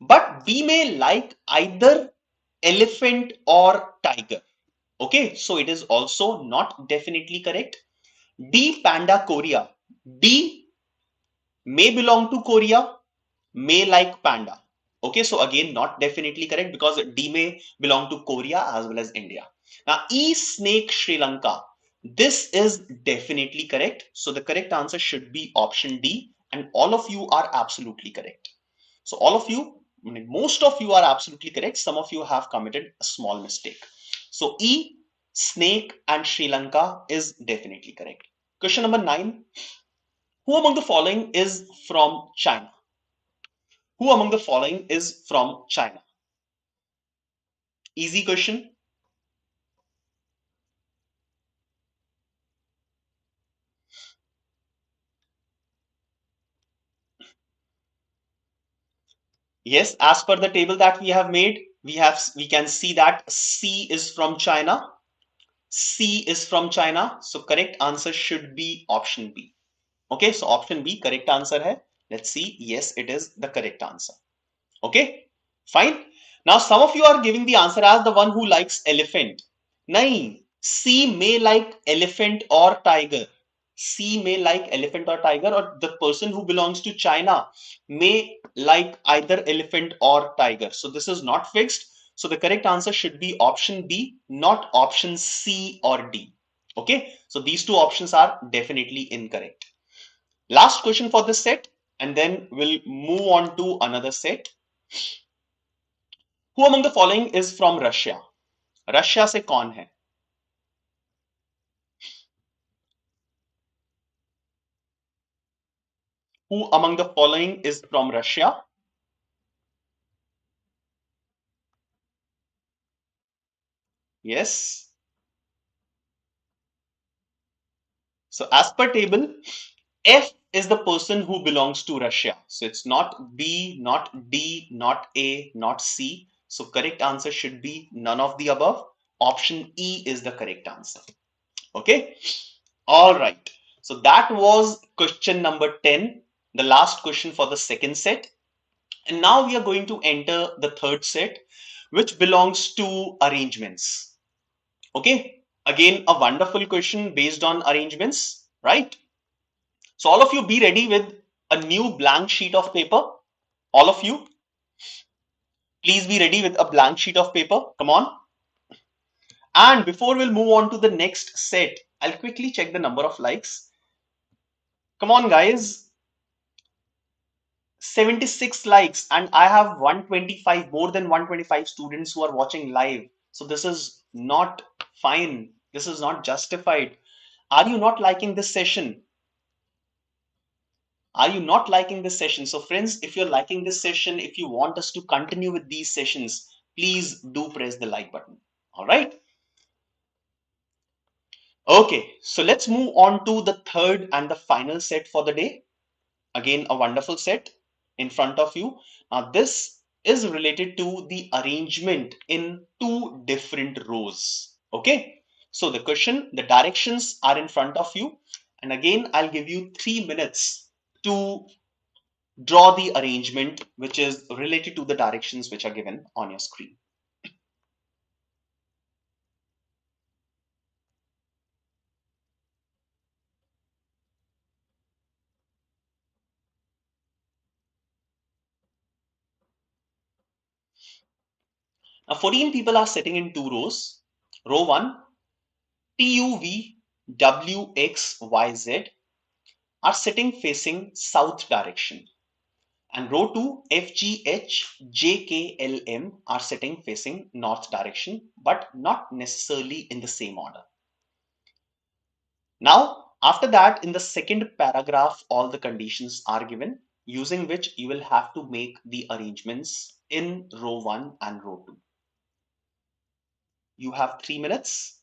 But B may like either elephant or tiger. Okay, so it is also not definitely correct. D, panda Korea. D may belong to Korea, may like panda. Okay, so again, not definitely correct because D may belong to Korea as well as India. Now, E, snake Sri Lanka. This is definitely correct. So the correct answer should be option D, and all of you are absolutely correct. So all of you, I mean, most of you are absolutely correct. Some of you have committed a small mistake. So E, snake and Sri Lanka is definitely correct. Question number 9. Who among the following is from China? Who among the following is from China? Easy question. Yes, as per the table that we have made, we can see that C is from China. C is from China. So correct answer should be option B. Okay, so option B correct answer hai. Let's see. Yes, it is the correct answer. Okay, fine. Now some of you are giving the answer as the one who likes elephant. Nahin, C may like elephant or tiger. C may like elephant or tiger, or the person who belongs to China may like either elephant or tiger. So this is not fixed. So the correct answer should be option B, not option C or D. Okay, so these two options are definitely incorrect. Last question for this set, and then we'll move on to another set. Who among the following is from Russia? Russia से कौन है? Who among the following is from Russia? Yes. So as per table, F is the person who belongs to Russia. So it's not B, not D, not A, not C. So correct answer should be none of the above. Option E is the correct answer. Okay. All right. So that was question number 10, the last question for the second set. And now we are going to enter the third set, which belongs to arrangements. Okay. Again, a wonderful question based on arrangements, right? So all of you be ready with a new blank sheet of paper. All of you, please be ready with a blank sheet of paper. Come on. And before we'll move on to the next set, I'll quickly check the number of likes. Come on, guys. 76 likes, and I have 125, more than 125 students who are watching live. So this is not fine. This is not justified. Are you not liking this session? Are you not liking this session? So friends, if you're liking this session, if you want us to continue with these sessions, please do press the like button. All right. Okay, so let's move on to the third and the final set for the day. Again, a wonderful set in front of you. Now, this is related to the arrangement in two different rows. Okay, so the question, the directions are in front of you. And again, I'll give you 3 minutes to draw the arrangement which is related to the directions which are given on your screen. Now, 14 people are sitting in two rows. Row 1, TUV, WXYZ are sitting facing south direction. And row 2, FGH, JKLM are sitting facing north direction, but not necessarily in the same order. Now, after that, in the second paragraph, all the conditions are given, using which you will have to make the arrangements in row 1 and row 2. You have 3 minutes.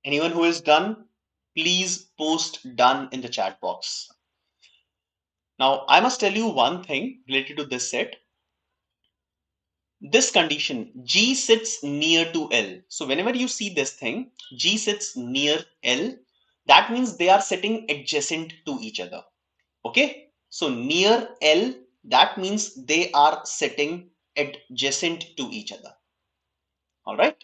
Anyone who is done, please post done in the chat box. Now, I must tell you one thing related to this set. This condition, G sits near to L. So whenever you see this thing, G sits near L, that means they are sitting adjacent to each other. Okay. So near L, that means they are sitting adjacent to each other. All right.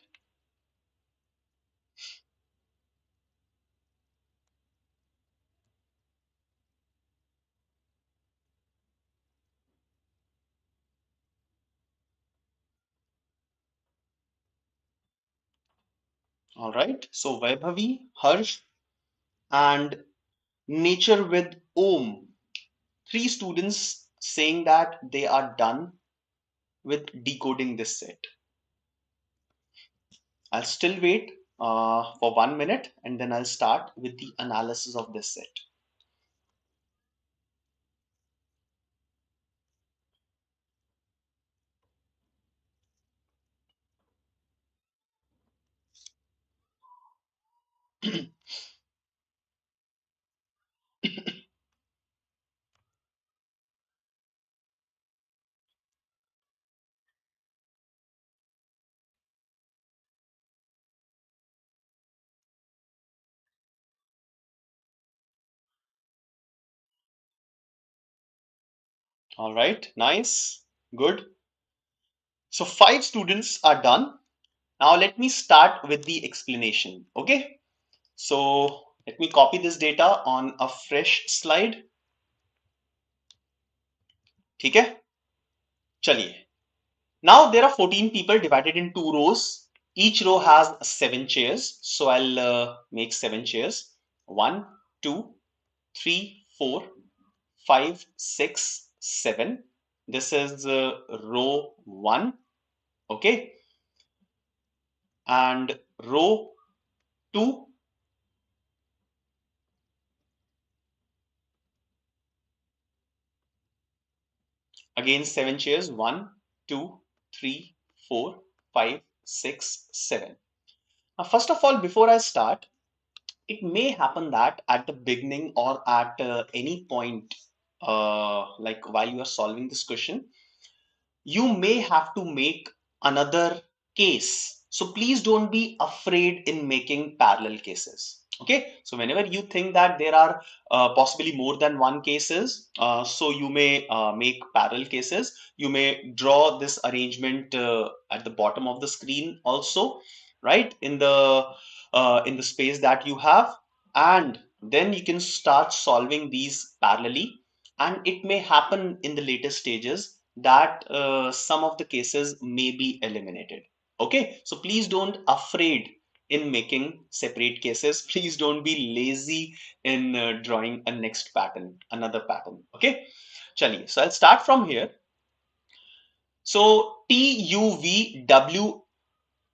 All right. So Vaibhavi, Harsh, and Nature with Om. 3 students saying that they are done with decoding this set. I'll still wait for 1 minute and then I'll start with the analysis of this set. All right, nice, good. So 5 students are done. Now let me start with the explanation. Okay, so let me copy this data on a fresh slide. ठीक है, चलिए. Now there are 14 people divided in 2 rows. Each row has 7 chairs. So I'll make 7 chairs. 1, 2, 3, 4, 5, 6, 7. This is row 1. Okay. And row 2. Again 7 chairs. 1, 2, 3, 4, 5, 6, 7. Now first of all, before I start, it may happen that at the beginning or at any point, like while you are solving this question, you may have to make another case. So please don't be afraid in making parallel cases. Okay, so whenever you think that there are possibly more than one cases, so you may make parallel cases. You may draw this arrangement at the bottom of the screen also, right, in the space that you have, and then you can start solving these parallelly. And it may happen in the later stages that some of the cases may be eliminated. Okay, so please don't afraid in making separate cases. Please don't be lazy in drawing a next pattern, another pattern. Okay, chaliye. So I'll start from here. So T, U, V, W,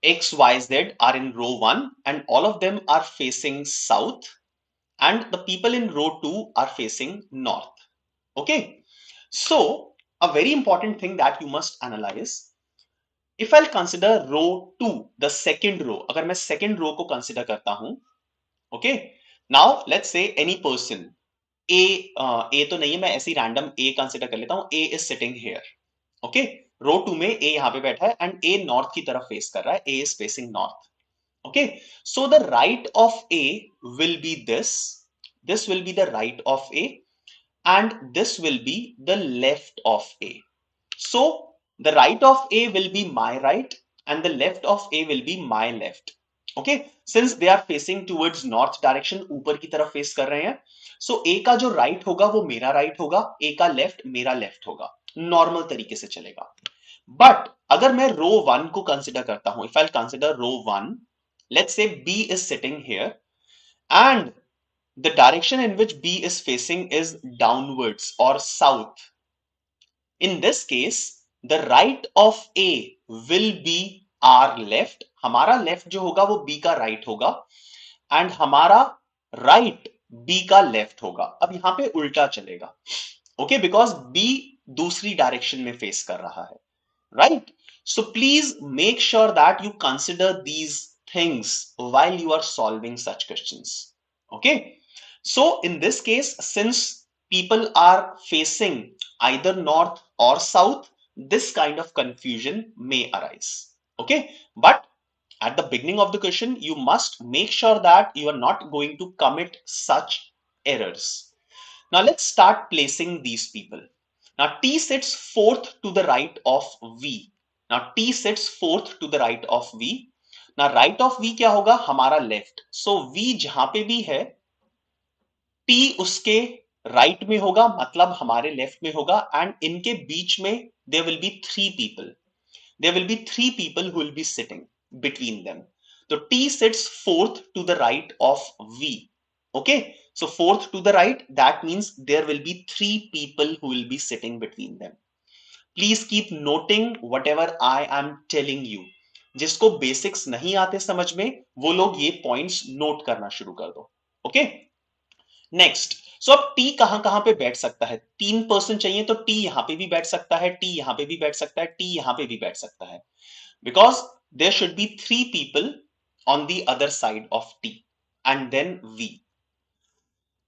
X, Y, Z are in row 1 and all of them are facing south, and the people in row 2 are facing north. Okay, so a very important thing that you must analyze, if I'll consider row 2, the second row, अगर मैं second row को consider करता हूं, okay, now let's say any person, A तो नहीं है, मैं ऐसे ही random A consider कर लेता हूं. A is sitting here, okay, row 2 में A यहाँ पे बैठा है and A north की तरफ face कर रहा है. A is facing north. Okay, so the right of A will be this will be the right of A, and this will be the left of A. So the right of A will be my right and the left of A will be my left. Okay, since they are facing towards north direction, ऊपर की तरफ face कर रहे हैं, so A का जो right होगा वो मेरा right होगा, A का left मेरा left होगा. Normal तरीके से चलेगा. But अगर मैं row 1 को consider करता हूं, if I'll consider row 1, let's say B is sitting here and the direction in which B is facing is downwards or south. In this case, the right of A will be our left. हमारा left जो होगा वो B का right होगा and हमारा right B का left होगा. अब यहाँ पे उल्टा चलेगा. Okay, because B दूसरी direction में face कर रहा है. Right? So please make sure that you consider these things while you are solving such questions. Okay. So in this case, since people are facing either north or south, this kind of confusion may arise. Okay. But at the beginning of the question, you must make sure that you are not going to commit such errors. Now let's start placing these people. Now T sits fourth to the right of V. Now T sits fourth to the right of V. Now right of V क्या होगा? हमारा left. So V जहां पे भी है, T उसके right में होगा, मतलब हमारे left में होगा, and इनके बीच में there will be three people. There will be three people who will be sitting between them. So T sits fourth to the right of V. Okay, so fourth to the right, that means there will be three people who will be sitting between them. Please keep noting whatever I am telling you. जिसको basics नहीं आते समझ में, वो लोग ये points note करना शुरू कर दो. Okay, next. सो अब टी कहां कहां पे बैठ सकता है? 3% चाहिए तो टी यहां पे भी बैठ सकता है, टी यहां पे भी बैठ सकता है, टी यहां पे भी बैठ सकता है, because there should be three people on the other side of T and then V.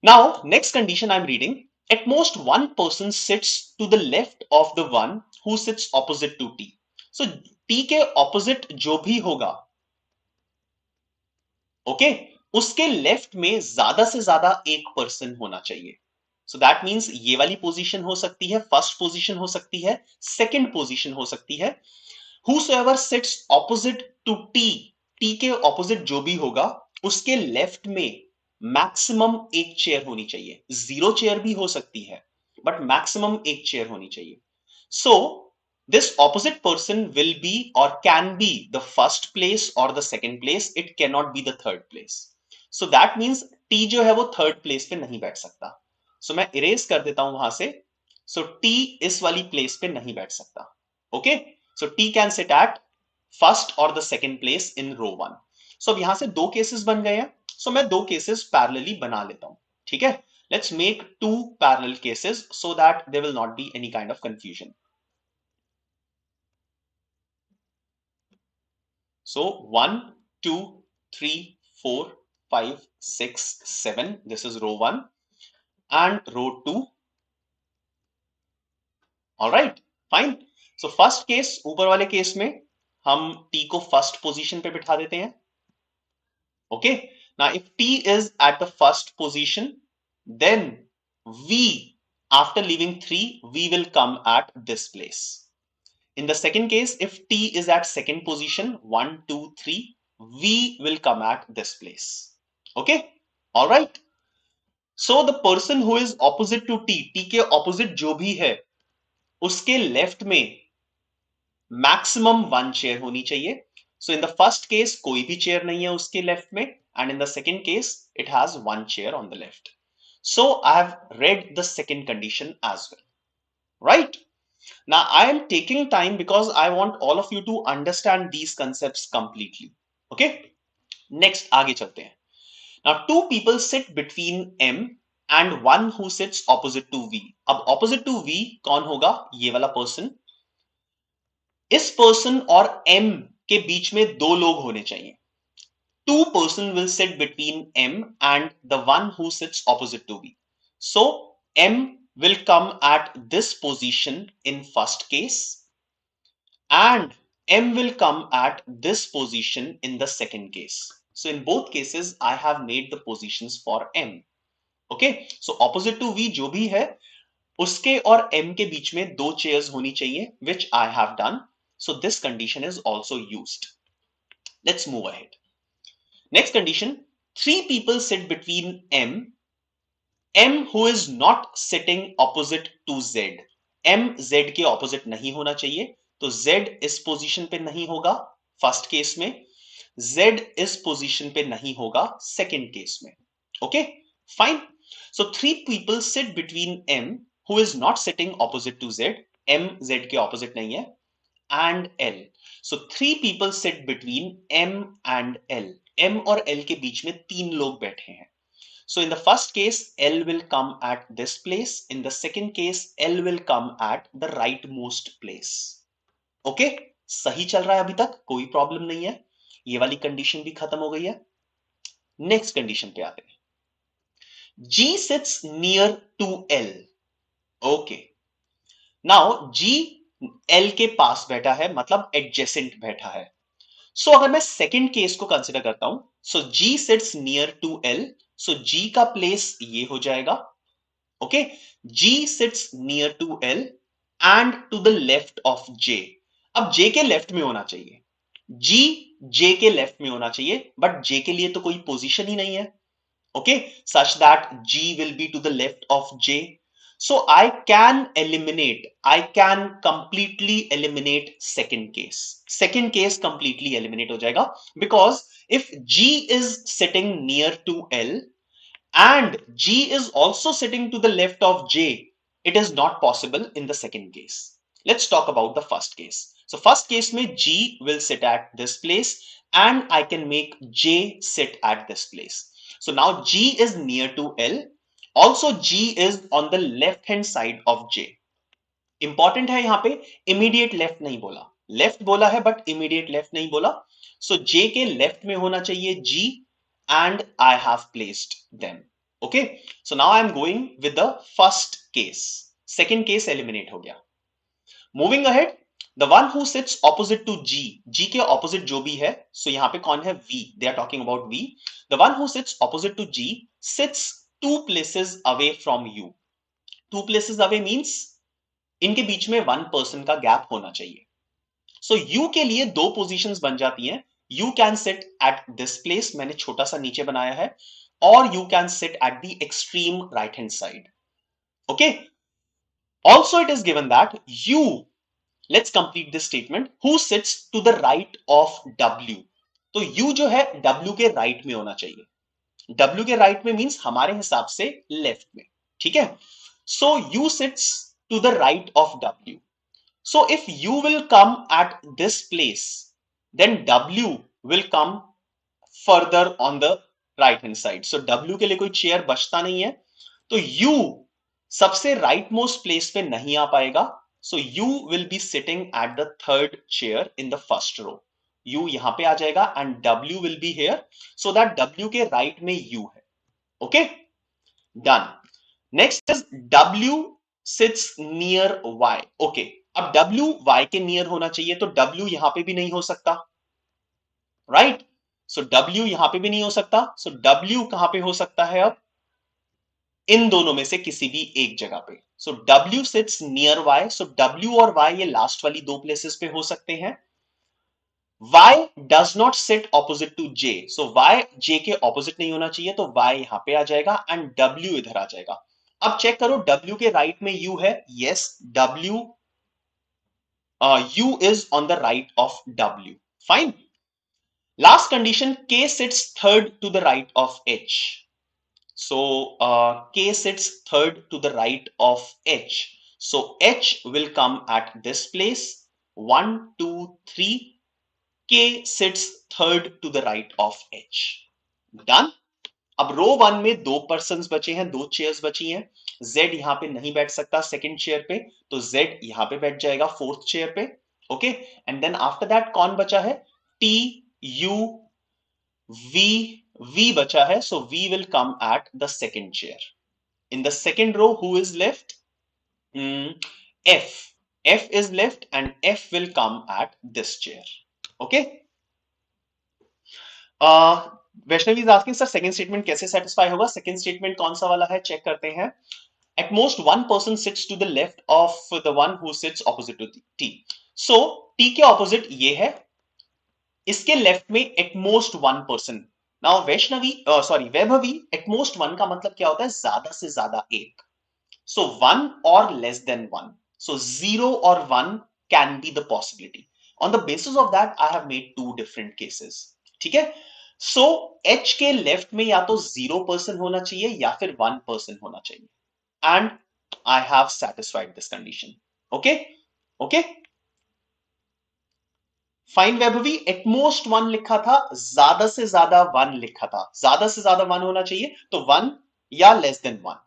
Now, next condition I'm reading. At most one person sits to the left of the one who sits opposite to T. So T के opposite जो भी होगा, okay, उसके left में ज्यादा से ज्यादा एक पर्सन होना चाहिए. सो दैट मीन्स ये वाली पोजीशन हो सकती है, फर्स्ट पोजीशन हो सकती है, सेकंड पोजीशन हो सकती है. Whosoever sits opposite to T, T के ऑपोजिट जो भी होगा, उसके लेफ्ट में मैक्सिमम एक चेयर होनी चाहिए. जीरो चेयर भी हो सकती है, बट मैक्सिमम एक चेयर होनी चाहिए. सो this opposite person will be or can be the first place or the second place. It cannot be the third place. So that means T जो है वो थर्ड प्लेस पे नहीं बैठ सकता. So मैं इरेज कर देता हूं वहां से. So T इस वाली प्लेस पे नहीं बैठ सकता. Okay, so T can sit at first or the second place in row 1. So अब यहां से दो केसेस बन गए हैं. So मैं दो केसेस पैरेलली बना लेता हूं. ठीक है, let's make two parallel cases so that there will not be any kind of confusion. So 1, 2, 3, 4, 5, 6, 7. This is row 1 and row 2. All right, fine. So first case, ऊपर वाले केस में हम T को फर्स्ट पोजीशन पे बिठा देते हैं. Okay. Now if T is at the first position, then V, after leaving 3, we will come at this place. In the second case, if T is at second position, 1, 2, 3, V will come at this place. Okay, all right. So the person who is opposite to T, T के opposite जो भी है, उसके left में maximum one chair होनी चाहिए. So in the first case, कोई भी chair नहीं है उसके left में, and in the second case, it has one chair on the left. So I have read the second condition as well, right? Now I am taking time because I want all of you to understand these concepts completely. Okay, next आगे चलते हैं. Now two people sit between M and one who sits opposite to V. अब opposite to V कौन होगा? ये वाला person. इस person और M के बीच में दो लोग होने चाहिए. Two person will sit between M and the one who sits opposite to V. So M will come at this position in first case and M will come at this position in the second case. So in both cases, I have made the positions for M. Okay, so opposite to V जो भी है, उसके और M के बीच में दो chairs होनी चाहिए, which I have done. So this condition is also used. Let's move ahead. Next condition, three people sit between M who is not sitting opposite to Z. M Z के opposite नहीं होना चाहिए, तो Z इस position पे नहीं होगा first case में, Z इस पोजीशन पे नहीं होगा सेकंड केस में. Okay, fine. So three people sit between M who is not sitting opposite to Z. M Z के opposite नहीं है, and L. So three people sit between M and L. M और L के बीच में तीन लोग बैठे हैं. So in the first case, L will come at this place. In the second case, L will come at the rightmost place. Okay? सही चल रहा है अभी तक, कोई प्रॉब्लम नहीं है. ये वाली कंडीशन भी खत्म हो गई है। नेक्स्ट कंडीशन पे आते हैं, G sits near to L. Okay, now G L के पास बैठा है, मतलब एडजेसेंट बैठा है। सो अगर मैं सेकंड केस को कंसिडर करता हूं, सो G sits near to L, so G का प्लेस ये हो जाएगा। Okay, G sits near to L and to the left of J. अब J के लेफ्ट में होना चाहिए, G J के लेफ्ट में होना चाहिए, बट J के लिए तो कोई पोजीशन ही नहीं है। Okay, such that G will be to the left of J. So I can completely eliminate second case. Second case completely eliminate हो जाएगा, because if G is sitting near to L and G is also sitting to the left of J, it is not possible in the second case. Let's talk about the first case. So first case में G will sit at this place and I can make J sit at this place. So now G is near to L. Also G is on the left hand side of J. Important है यहां पे immediate left नहीं बोला, left बोला है but immediate left नहीं बोला. So J के left में होना चाहिए G and I have placed them. Okay, so now I am going with the first case. Second case eliminate हो गया. Moving ahead, the one who sits opposite to G, G के opposite जो भी है, so यहाँ पे कौन है? V. They are talking about V. The one who sits opposite to G sits 2 places away from U. 2 places away means इनके बीच में 1 person का गैप होना चाहिए. So U के लिए 2 positions बन जाती हैं. You can sit at this place, मैंने छोटा सा नीचे बनाया है, or you can sit at the extreme right hand side. Okay. Also it is given that U, let's complete this statement, who sits to the right of W. तो U जो है W के right में होना चाहिए. W के right में means हमारे हिसाब से left में. ठीक है. So U sits to the right of W. So if U will come at this place, then W will come further on the right hand side. So W के लिए कोई चेयर बचता नहीं है, तो U सबसे राइट मोस्ट प्लेस पे नहीं आ पाएगा. So U will be sitting at the third chair in the first row. U यहां पे आ जाएगा and W will be here, so that W के राइट में U है. Okay, done. Next is W sits near Y. Okay, अब W Y के near होना चाहिए, तो W यहां पे भी नहीं हो सकता, राइट? सो W यहां पे भी नहीं हो सकता. सो W कहां पे हो सकता है? अब इन दोनों में से किसी भी एक जगह पे. सो W sits near Y. सो W और Y ये लास्ट वाली 2 प्लेसेस पे हो सकते हैं. Y does not sit opposite to J. So Y J के ऑपोजिट नहीं होना चाहिए, तो Y यहां पे आ जाएगा एंड W इधर आ जाएगा. अब चेक करो, W के राइट में U है. Yes, U is on the right of W. Fine. Last condition, K sits third to the right of H. So K sits third to the right of H. So H will come at this place. 1, 2, 3. K sits third to the right of H. Done. अब रो 1 में 2 persons बचे हैं, 2 chairs बची हैं. Z यहां पे नहीं बैठ सकता सेकंड चेयर पे, तो Z यहां पे बैठ जाएगा फोर्थ चेयर पे. Okay, and then after that कौन बचा है? T, U, V बचा है. So V will come at the second chair. In the second row, who is left? F. F is left and F will come at this chair. Okay. Vaishnavi is asking, sir second statement कैसे satisfy होगा? Second statement कौन सा वाला है, check करते हैं. At most one person sits to the left of the one who sits opposite to T. So T के opposite ये है, इसके लेफ्ट में at most one person. Now Vaibhavi, at most one का मतलब क्या होता है? ज्यादा से ज्यादा एक. So 1 or less than 1. So 0 or 1 can be the possibility. On the basis of that, I have made 2 different cases. ठीक है. So H के लेफ्ट में या तो 0% होना चाहिए या फिर 1% होना चाहिए. And I have satisfied this condition. Okay? Okay? Fine Vaibhavi, at most 1 लिखा था, ज्यादा से ज्यादा 1 लिखा था. ज्यादा से ज्यादा 1 होना चाहिए, तो 1 या less than 1.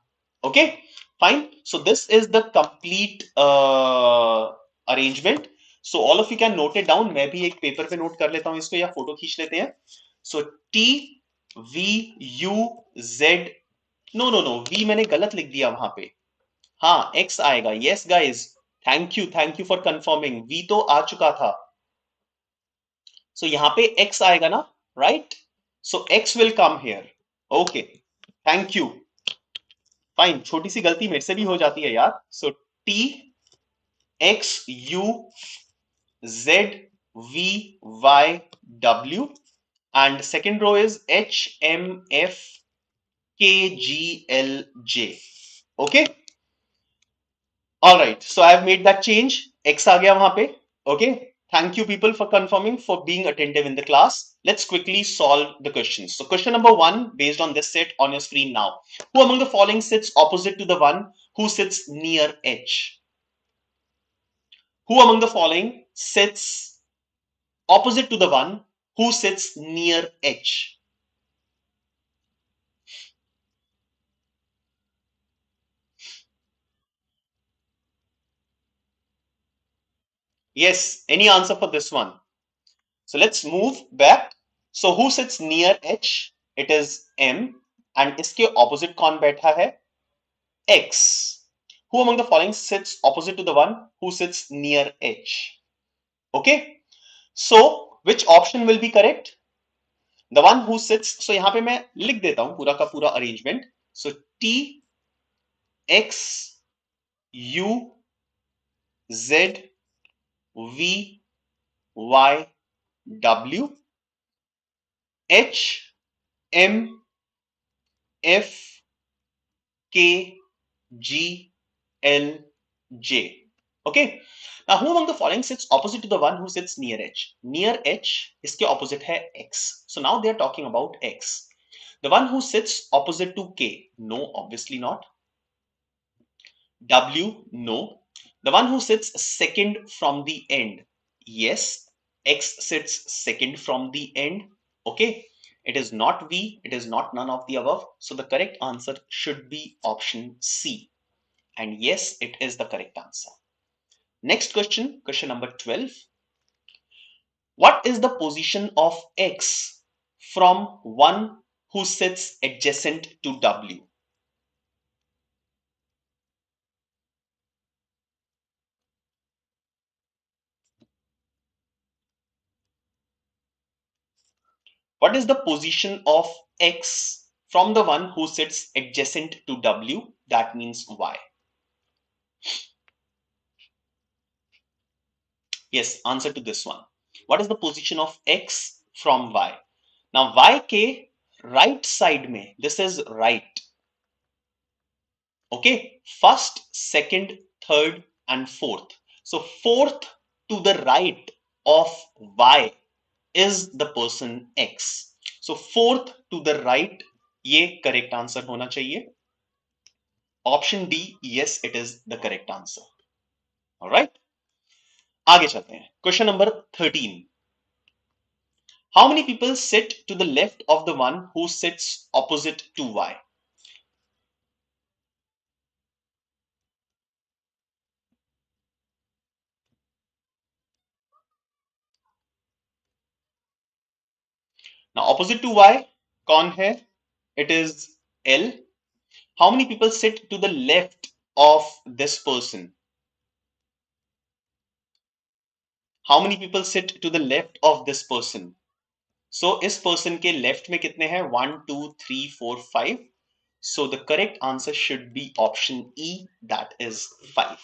Okay, fine. So this is the complete arrangement. So all of you can note it down. मैं भी एक पेपर पे नोट कर लेता हूं इसको, या फोटो खींच लेते हैं. So T V U Z, no V मैंने गलत लिख दिया वहां पे. हाँ, X आएगा. Yes guys, thank you for confirming. V तो आ चुका था. So यहाँ पे X आएगा ना, right? So X will come here. Okay, thank you. Fine, छोटी सी गलती मेरे से भी हो जाती है यार. So T X U Z V Y W, and second row is H M F K G L J. Okay, all right, so I have made that change. X आ गया वहां पे. Okay, thank you people for confirming, for being attentive in the class. Let's quickly solve the questions. So question number 1 based on this set on your screen now. Who among the following sits opposite to the one who sits near H? Who among the following sits opposite to the one who sits near H? Yes, any answer for this one? So let's move back. So who sits near H? It is M, and इसके opposite कौन बैठा है? X. Who among the following sits opposite to the one who sits near H? Okay. So which option will be correct? The one who sits. So यहाँ पे मैं लिख देता हूं पूरा का पूरा arrangement. So T X U Z V Y W H M F K G L J. Okay. Now, who among the following sits opposite to the one who sits near H? Near H, इसके opposite है X. So now they are talking about X. The one who sits opposite to K? No, obviously not. W? No. The one who sits second from the end? Yes. X sits second from the end. Okay. It is not V. It is not none of the above. So the correct answer should be option C. And yes, it is the correct answer. Next question, question number 12. What is the position of X from one who sits adjacent to W? What is the position of X from the one who sits adjacent to W? That means Y. Yes, answer to this one. What is the position of X from Y? Now Y के right side में, this is right. Okay, first, second, third, and fourth. So fourth to the right of Y is the person X. So fourth to the right, ये correct answer होना चाहिए. Option D, yes, it is the correct answer. All right. आगे चलते हैं. Question number 13. How many people sit to the left of the one who sits opposite to Y? Now opposite to Y, कौन है? It is L. How many people sit to the left of this person? How many people sit to the left of this person? So इस person के left में कितने हैं? 1, 2, 3, 4, 5. So the correct answer should be option E, that is 5.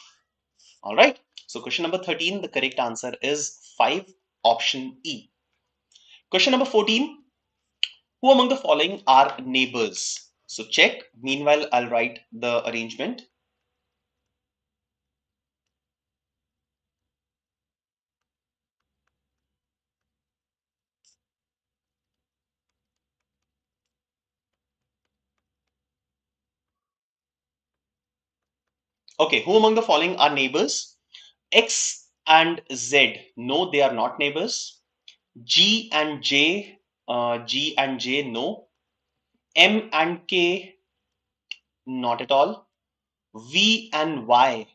All right. So question number 13, the correct answer is 5, option E. Question number 14. Who among the following are neighbors? So check. Meanwhile, I'll write the arrangement. Okay, who among the following are neighbors? X and Z, no, they are not neighbors. G and J, no. M and K, not at all. V and Y,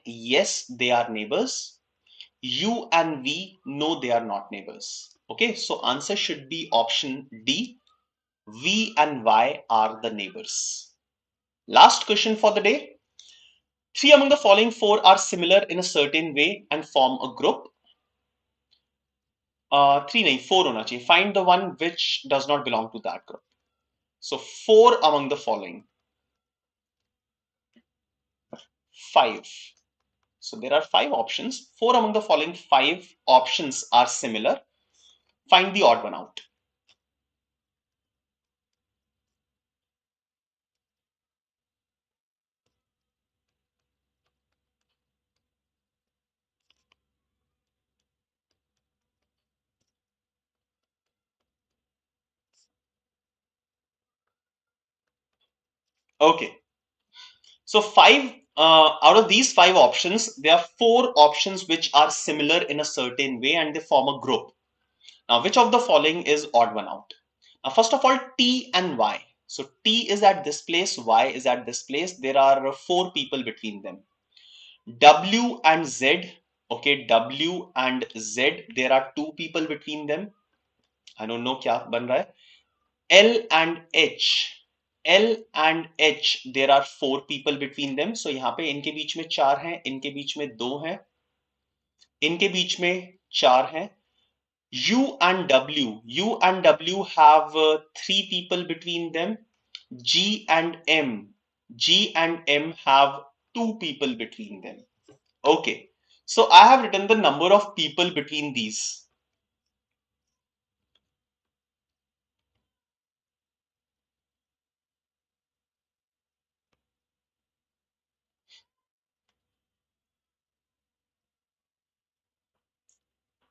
yes, they are neighbors. You and we know they are not neighbors. Okay, so answer should be option D. V and Y are the neighbors. Last question for the day. Three among the following four are similar in a certain way and form a group. Three नहीं, four होना चाहिए. Find the one which does not belong to that group. So four among the following. Five. So there are five options. Four among the following five options are similar. Find the odd one out. Okay. So out of these five options, there are four options which are similar in a certain way and they form a group. Now, which of the following is odd one out? Now, first of all, T and Y. So T is at this place, Y is at this place. There are four people between them. W and Z. Okay, W and Z. There are two people between them. I don't know क्या बन रहा है. L and H. L and H. There are four people between them. So यहाँ पे इनके बीच में चार हैं, इनके बीच में दो हैं, इनके बीच में चार हैं. U and W. U and W have three people between them. G and M. G and M have two people between them. Okay. So I have written the number of people between these.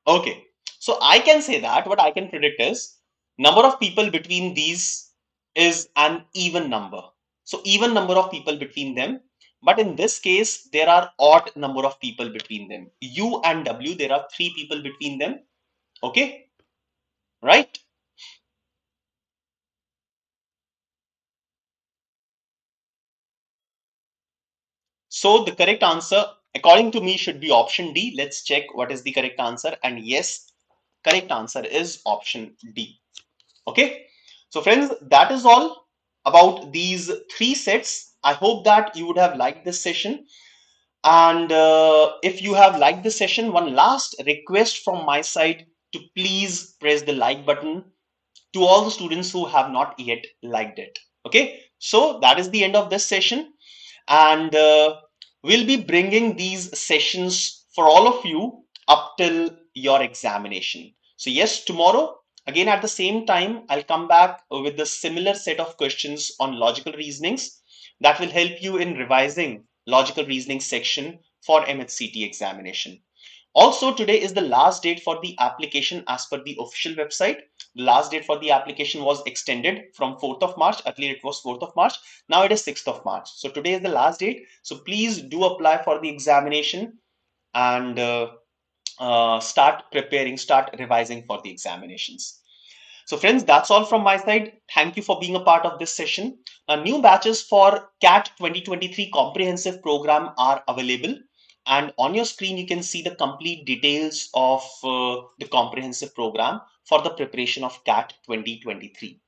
Okay. So I can say that what I can predict is number of people between these is an even number. So even number of people between them. But in this case, there are odd number of people between them. U and W, there are three people between them. Okay. Right. So the correct answer, according to me, should be option D. Let's check what is the correct answer. And yes, correct answer is option D. Okay. So friends, that is all about these three sets. I hope that you would have liked this session. And if you have liked this session, one last request from my side to please press the like button to all the students who have not yet liked it. Okay. So that is the end of this session. And we'll be bringing these sessions for all of you up till your examination. So yes, tomorrow again at the same time, I'll come back with the similar set of questions on logical reasonings that will help you in revising logical reasoning section for MAHCET examination. Also, today is the last date for the application as per the official website. The last date for the application was extended from 4th of March. Earlier it was 4th of March. Now it is 6th of March. So today is the last date. So please do apply for the examination and start preparing, start revising for the examinations. So friends, that's all from my side. Thank you for being a part of this session. New batches for CAT 2023 comprehensive program are available. And on your screen, you can see the complete details of the comprehensive program for the preparation of CAT 2023.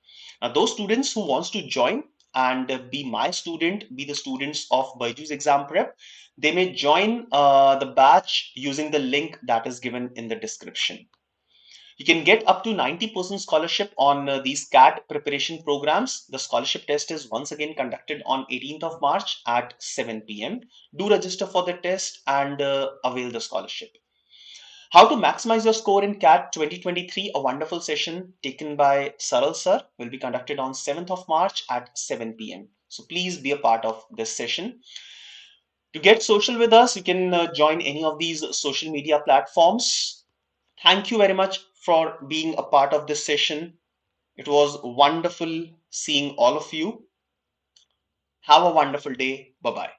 Now, those students who wants to join and be my student, be the students of BYJU'S Exam Prep, they may join the batch using the link that is given in the description. You can get up to 90% scholarship on these CAT preparation programs. The scholarship test is once again conducted on 18th of March at 7 p.m. Do register for the test and avail the scholarship. How to maximize your score in CAT 2023, a wonderful session taken by Saral sir will be conducted on 7th of March at 7 p.m. So please be a part of this session. To get social with us, you can join any of these social media platforms. Thank you very much for being a part of this session. It was wonderful seeing all of you. Have a wonderful day. Bye-bye.